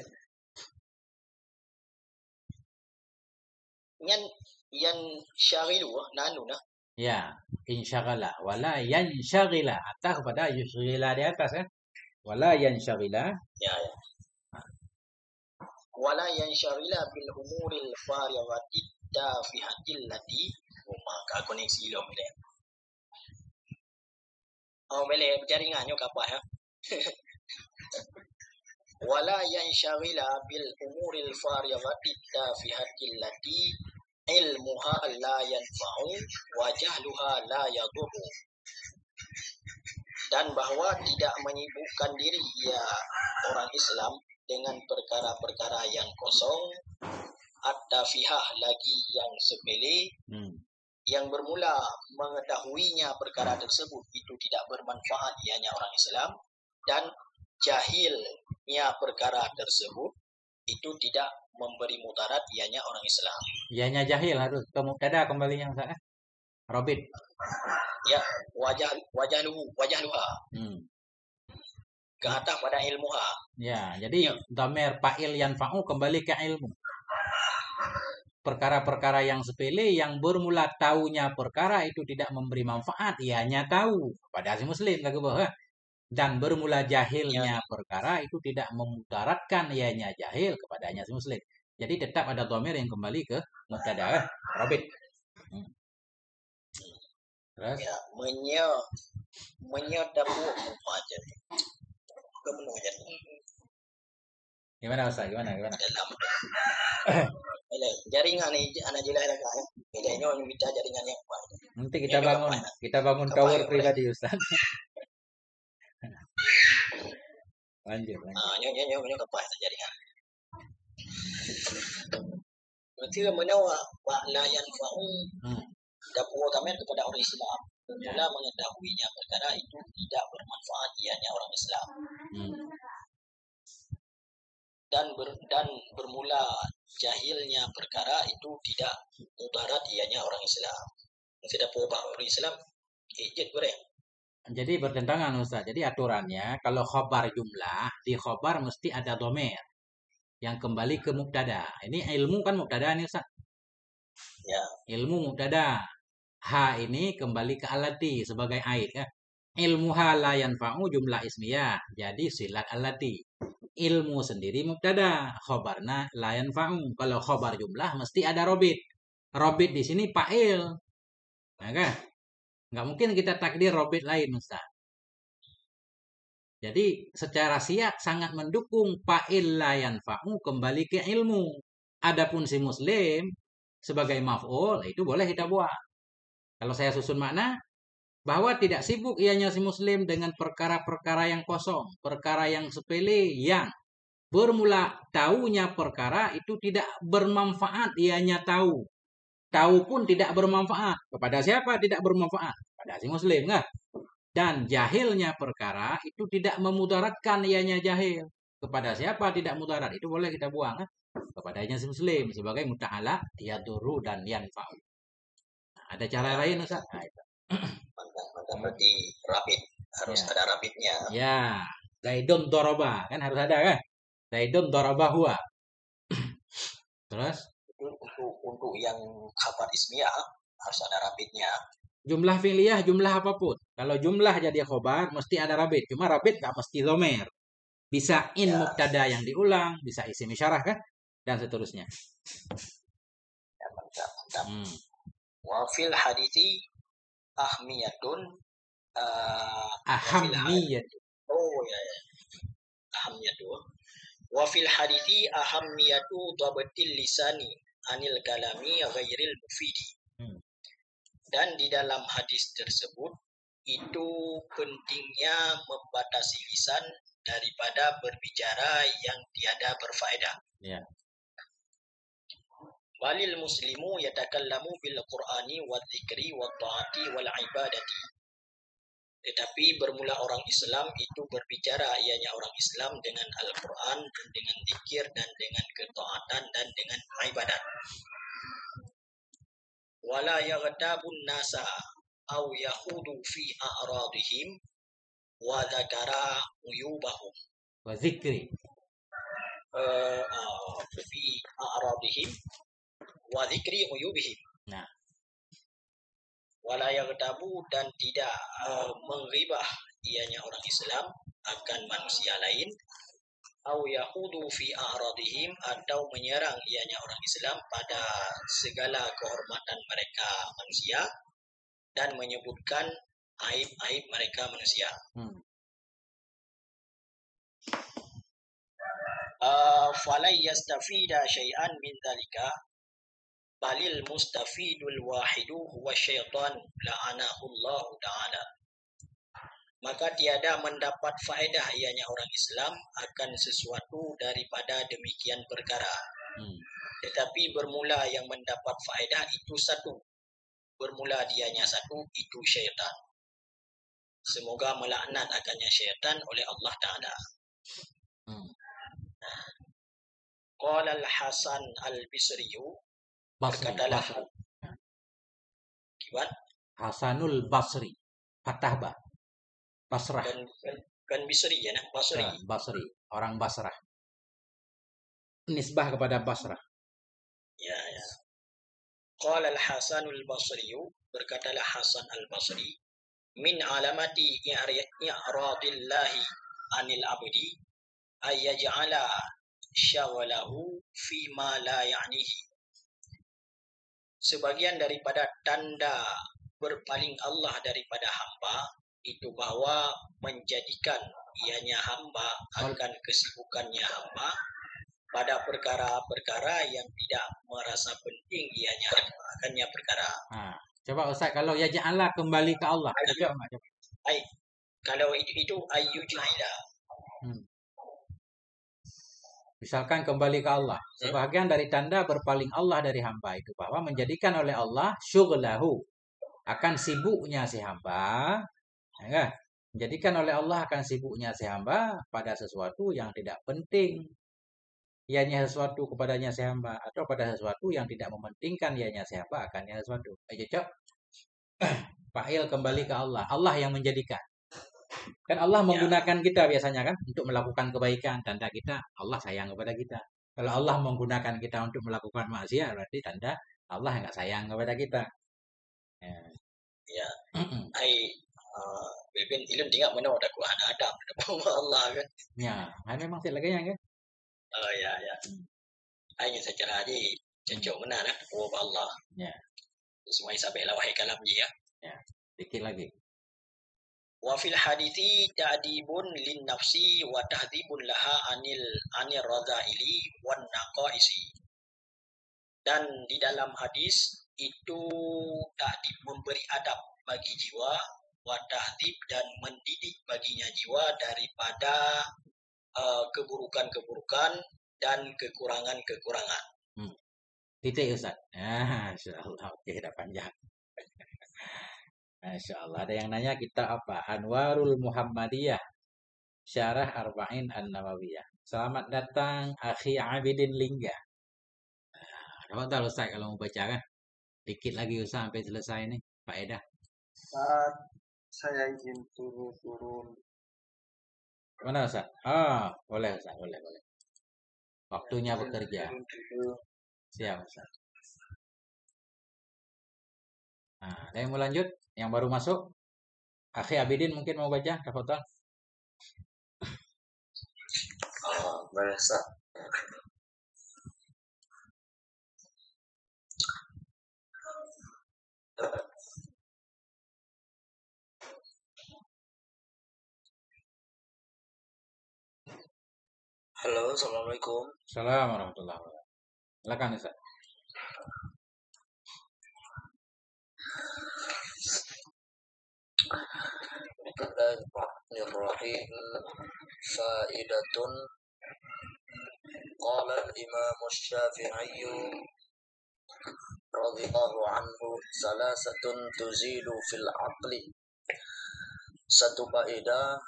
Yan syaghilu nanu nah. Ya, insyaghala wala yansyagila. Atas kepada yushghila di atas kan. Wala yansyagila. Ya. Wala yansyagila bil umuril fariyati dafihatil lati maka koneksi lo mele. Oh mele jaringannya kapan ya? Wala yansyagila bil umuril fariyati dafihatil lati ilmuha la yanfa'u wa jahluha la yadurru. Dan bahwa tidak menyibukkan diri ya orang Islam dengan perkara-perkara yang kosong, at-tafihah lagi yang sepele, yang bermula mengetahuinya perkara tersebut itu tidak bermanfaat ianya orang Islam, dan jahilnya perkara tersebut itu tidak memberi mudarat ianya orang Islam. Ianya jahil harus ke mubtada kembalinya Ustaz. Robit. Ya, wajahluha. Ke atas pada ilmuha. Ya, jadi dhamir fa'il yanfa'u kembali ke ilmu. Perkara-perkara yang sepele yang bermula tahunya perkara itu tidak memberi manfaat, ianya tahu pada si muslim kagak bahwa dan bermula jahilnya perkara itu tidak memudaratkan ianya jahil kepadanya si muslim. Jadi tetap ada dhamir yang kembali ke mubtada robit. Terus ya, menyedapu aja. Gimana Ustaz? Gimana? Dalam jaringan ini anak jelas dah kan. Bedanya orang minta jaringan yang kuat. Nanti kita bangun tower pribadi Ustaz. Lanjut. Nyo kapan jaringan. Berarti menawa wa la yanfa'u dapu kamera kepada orang Islam. Mula mengetahuinya perkara itu tidak bermanfaat ianya orang Islam. Dan bermula jahilnya perkara itu tidak mudarat ianya orang Islam. Tidak apa orang Islam ejek goreng. Jadi bertentangan Ustaz. Jadi aturannya kalau khobar jumlah, di khobar mesti ada dhamir yang kembali ke mubtada. Ini ilmu kan mubtada nih Ustaz. Ya. Ilmu mubtada. Ha ini kembali ke alati sebagai aid ya. Ilmuha la yanfa'u jumlah ismiyah. Jadi silat alati. Ilmu sendiri mubtada, khobarna la yanfa'u. Kalau khobar jumlah mesti ada robit. Robit di sini fa'il. Nah kan? Nggak mungkin kita takdir robit lain Ustaz. Jadi secara siyak sangat mendukung fa'il la yanfa'u kembali ke ilmu. Adapun si muslim sebagai maf'ul itu boleh kita buat. Kalau saya susun makna bahwa tidak sibuk ianya si muslim dengan perkara-perkara yang kosong, perkara yang sepele yang bermula tahunya perkara itu tidak bermanfaat ianya tahu. Tahu pun tidak bermanfaat. Kepada siapa tidak bermanfaat? Pada si muslim kan? Dan jahilnya perkara itu tidak memudaratkan ianya jahil. Kepada siapa tidak mudarat? Itu boleh kita buang kan? Kepadanya si muslim sebagai muta'ala yadurru dan yanfa'u. Nah, ada cara lain Ustaz? Nah, itu. Mantap berarti rapid. Harus ada rapidnya. Ya, Zaidun doroba kan harus ada kan? Zaidun doroba huwa. Terus untuk yang khabar ismiyah harus ada rapidnya. Jumlah fi'liyah, jumlah apapun. Kalau jumlah jadi khobar, mesti ada rabit. Cuma rabit nggak mesti dhamir. Bisa in mubtada yang diulang, bisa isim isyarah kan? Dan seterusnya. Ya, mantap. Wa fil hadithi ahmiyatun. Ahamiyatun. Oh ya. Ahamiyatun. Wa fil hadithi ahamiyatu dhabatil lisani anil kalami ghairil mufidi. Dan di dalam hadis tersebut itu pentingnya membatasi lisan daripada berbicara yang tiada berfaedah. Ya. Walil muslimu yatakallamu bil Qur'ani wa dzikri wa ta'ati wal ibadati. Tetapi bermula orang Islam itu berbicara ianya orang Islam dengan Al-Quran dan dengan zikir dan dengan ketaatan dan dengan ibadat. Wala yaghtabun nasa aw yahudu fi a'radihim wa dzakara uyubahum Wa zikri. fi a'radihim wa dzikri uyubihim. Nah, Wala yaghtabu dan tidak menghibah ianya orang Islam akan manusia lain, au yahudu fi a'radihim atau menyerang ianya orang Islam pada segala kehormatan mereka manusia dan menyebutkan aib-aib mereka manusia. Falai yastafida syai'an min dzalika balil mustafidul wahidu huwa syaitan la'anahu Allah ta'ala. Maka tiada mendapat faedah ianya orang Islam akan sesuatu daripada demikian perkara. Tetapi bermula yang mendapat faedah itu satu. Bermula dianya satu, itu syaitan. Semoga melaknat akannya syaitan oleh Allah Ta'ala. Qala al-Hasan al-Bisriyu berkatalah Hasanul Basri, Fatah Ba, Basrah. Kan Bisri ya, nah? Basri. Basri, orang Basrah. Nisbah kepada Basrah. Ya. Qala al-Hasanul Basriyu, berkatalah Hasan al-Basri, min alamati i'radillahi anil abdi ayyaj'ala syaghalahu fi ma la ya'nihi. Sebagian daripada tanda berpaling Allah daripada hamba itu bahwa menjadikan ianya hamba akan kesibukannya hamba pada perkara-perkara yang tidak merasa penting ianya akannya perkara. Coba Ustaz, kalau ya ja'ala kembali ke Allah. Coba. Kalau itu ayyuj'ila. Misalkan kembali ke Allah. Sebagian dari tanda berpaling Allah dari hamba itu bahwa menjadikan oleh Allah syughlahu, akan sibuknya si hamba. Ya, menjadikan oleh Allah akan sibuknya si hamba pada sesuatu yang tidak penting. Ianya sesuatu kepadanya si hamba atau pada sesuatu yang tidak mementingkan ianya si hamba akannya sesuatu. Cocok. Fa'il kembali ke Allah. Allah yang menjadikan. Kan Allah menggunakan kita biasanya kan untuk melakukan kebaikan, tanda kita Allah sayang kepada kita. Kalau Allah menggunakan kita untuk melakukan maksiat, berarti tanda Allah enggak sayang kepada kita. Ya. Bilbin ilun tinggal mana ada Quran Adam, ada Allah kan. Ya, memang tidak lagi kan. Ya. Hanya secara di cocok mana nak Allah. Ya. Semua sampai lah wahai kalam dia. Ya. Dikit lagi. Wa fil hadithi ta'dibun lin nafsi wa tahdibun laha anir radhaili wan naqaisi. Dan di dalam hadis itu ta'dib memberi adab bagi jiwa, wa tahdib dan mendidik baginya jiwa daripada keburukan-keburukan dan kekurangan-kekurangan. Titik Ustaz. Insyaallah oke, dah panjang. Masya Allah. Ada yang nanya kita apa? Anwarul Muhammadiyah, Syarah Arba'in An-Nawawiyah. Selamat datang Akhi Abidin Lingga. Dapat Ustaz kalau mau baca kan? Dikit lagi Ustaz sampai selesai nih. Faedah. Saya izin turun. Mana Ustaz? Boleh Ustaz, boleh. Waktunya bekerja. Siap Ustaz. Ada yang mau lanjut? Yang baru masuk? Akhi Abidin mungkin mau baca, Tafadhol. Berasa. Halo, assalamualaikum. Assalamualaikum warahmatullahi wabarakatuh. Silakan Ustaz. Bismillahirrahmanirrahim. Faidatun. Qala al-Imam Asy-Syafi'i radhiyallahu anhu salasatun tuzilu fil aqli Satu faedah,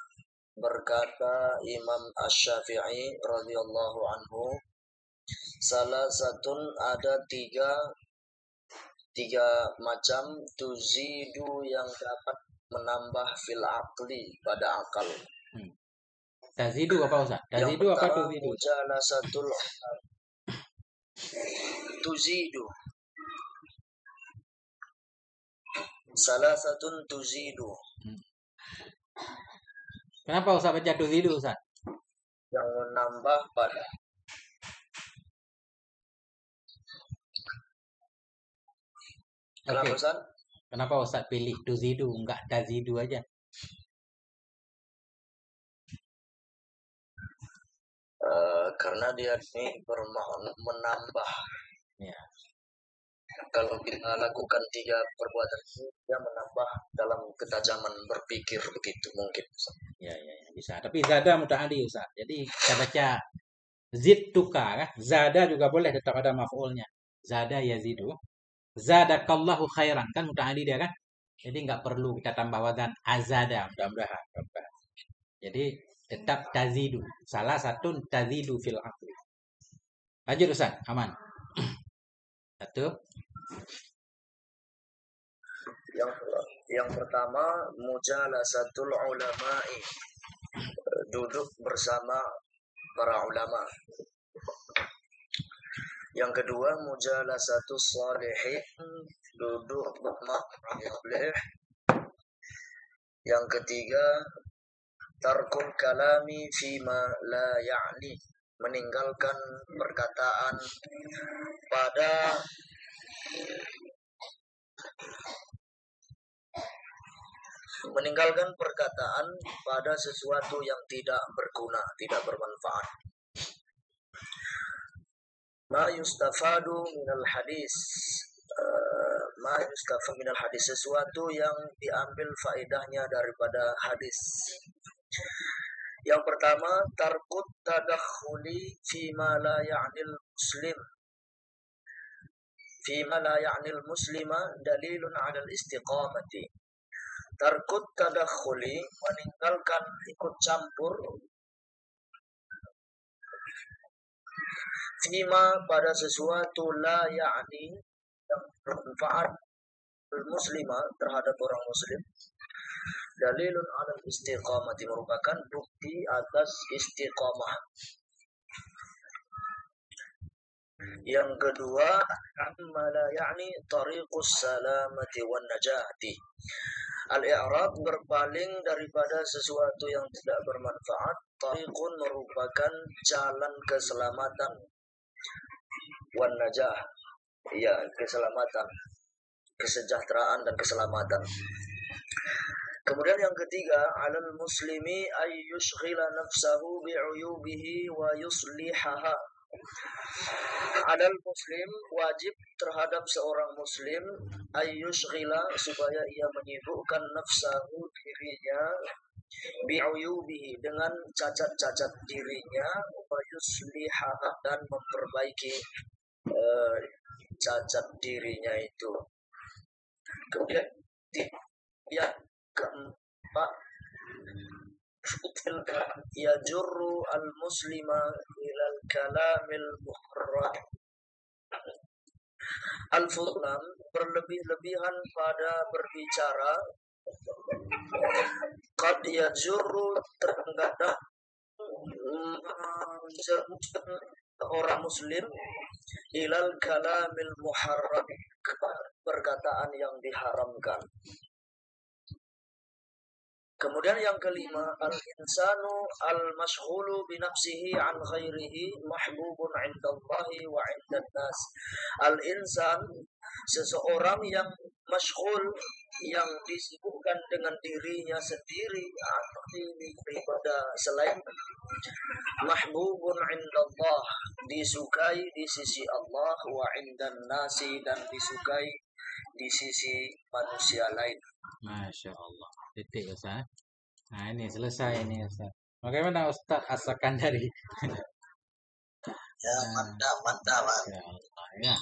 berkata Imam Asy-Syafi'i radhiyallahu anhu, salah satu ada tiga macam tuzidu yang dapat menambah fil aqli pada akal. Tazidu apa Ustaz? Yang Tazidu apa pertama tuzidu? mujalasatul tuzidu. Salah satu tuzidu. Kenapa Ustaz baca tuzidu Ustaz? Yang menambah pada. Kenapa Oke. Ustaz? Kenapa Ustaz pilih tuzidu enggak tazidu aja? Karena dia ini bermakna menambah. Ya. Kalau kita lakukan tiga perbuatan itu, dia menambah dalam ketajaman berpikir begitu mungkin. Ya, bisa. Tapi zada mutaadi Ustaz. Jadi kita baca zidtuka kan? Zada juga boleh tetap ada maf'ulnya. Zada yazidu. Zadakallahu khairan kan mutaadi dia kan? Jadi nggak perlu kita tambah wazan azada, mudah-mudahan. Jadi tetap tazidu. Salah satu tazidu fil aqli. Lanjut Ustaz, aman. Satu. Yang pertama mujalasatul ulama'i, duduk bersama para ulama. Yang kedua mujalasatus shalihin, duduk bersama orang yang saleh. Yang ketiga tarkul kalami fima la ya'ni, meninggalkan perkataan pada sesuatu yang tidak berguna, tidak bermanfaat. Ma yustafadu minal hadis, sesuatu yang diambil faedahnya daripada hadis. Yang pertama, tarkut tadakhuli fima la ya'nil muslim. Fima la ya'nil muslima dalilun 'alal istiqamati. Tarkut tadakhuli, meninggalkan ikut campur, fima pada sesuatu la ya'ni yang bermanfaat muslimah terhadap orang muslim. Dalilun 'alal istiqamati, merupakan bukti atas istiqamah. Yang kedua, amma la ya'ni tariqus salamati wan najati. Al-i'rab, berpaling daripada sesuatu yang tidak bermanfaat. Tariqun, merupakan jalan keselamatan. Wan najah, ya, keselamatan, kesejahteraan dan keselamatan. Kemudian yang ketiga, alal muslimi ay yushghila nafsahu bi'uyubihi wa yuslihaha. Alal muslim, wajib terhadap seorang muslim, ay yushghila, supaya ia menyibukkan nafsahu, dirinya, bi'uyubihi, dengan cacat-cacat dirinya, wa yuslihaha, dan memperbaiki cacat dirinya itu. Kemudian yang keempat, yajurru al-muslima ilal kalamil muharram. Al-fulam, berlebih-lebihan pada berbicara. Qad yajurru, terkadang orang muslim ilal kalamil muharram, perkataan yang diharamkan. Kemudian yang kelima, al-insanu al-mashghulu binafsihi an ghairihi mahbubun 'indallahi wa 'indan nas. Al-insan, seseorang yang mashghul, yang disibukkan dengan dirinya sendiri daripada selain, mahbubun 'indallah, disukai di sisi Allah, wa 'indan nasi, dan disukai di sisi manusia lain. Masya Allah. Titik Ustaz. Nah ini selesai ini Ustaz. Bagaimana Ustaz As-Sakandari? Ya, mantap. Masya Allah ya.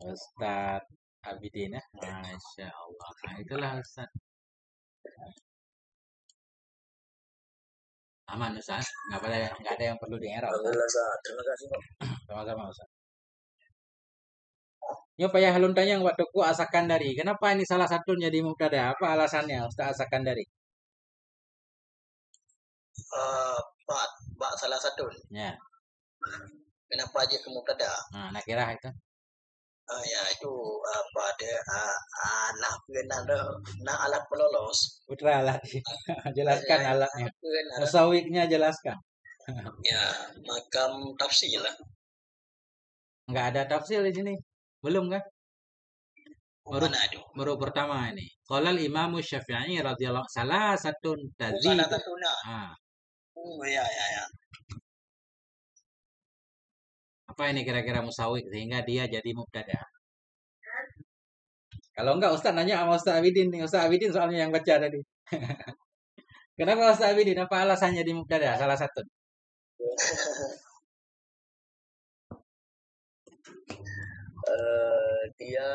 Ustaz Abidin ya. Masya Allah. Nah itulah Ustaz. Aman Ustaz, nggak ada yang perlu di-error. Alhamdulillah Ustaz. Terima kasih Pak. Sama-sama Ustaz. Yo payah halun tanya waktu ku asakan dari. Kenapa ini salah satu jadi mubtada? Apa alasannya Ustaz asakan dari? Pak salah satu. Ya. Kenapa aja ke mubtada? Nah, nak kira itu. Ya itu apa dia nah alat pelolos. Putra alat. Jelaskan alatnya. Musawiknya jelaskan. Ya, makam tafsir lah. Enggak ada tafsir di sini. Belum kan? Mana itu? Baru pertama ini. Qala Imam Syafi'i radhiyallahu salah satu tazid. Salah satu nah. Ya. Apa ini kira-kira musawik sehingga dia jadi mubtada? Kalau enggak Ustaz nanya sama Ustaz Abidin nih. Ustaz Abidin soalnya yang baca tadi. Kenapa Ustaz Abidin? Apa alasannya di mubtada? Salah satu. Dia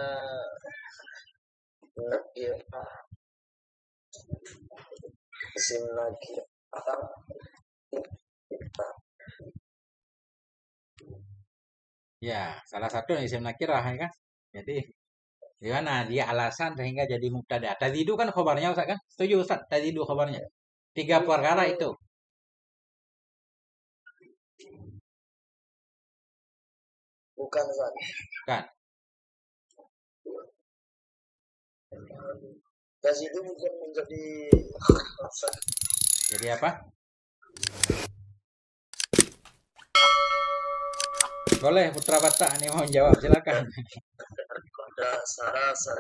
isim lagi apa? Ya, salah satu isim nakirah ya kan. Jadi gimana dia alasan sehingga jadi mubtada? Tazidu kan khabarnya Ustaz kan? Setuju Ustaz? Tazidu khabarnya. 3 perkara itu. Bukan Ustaz. Kan? Tazidu bukan menjadi Jadi apa? Boleh Putra Batak nih mau jawab silakan. Sarasa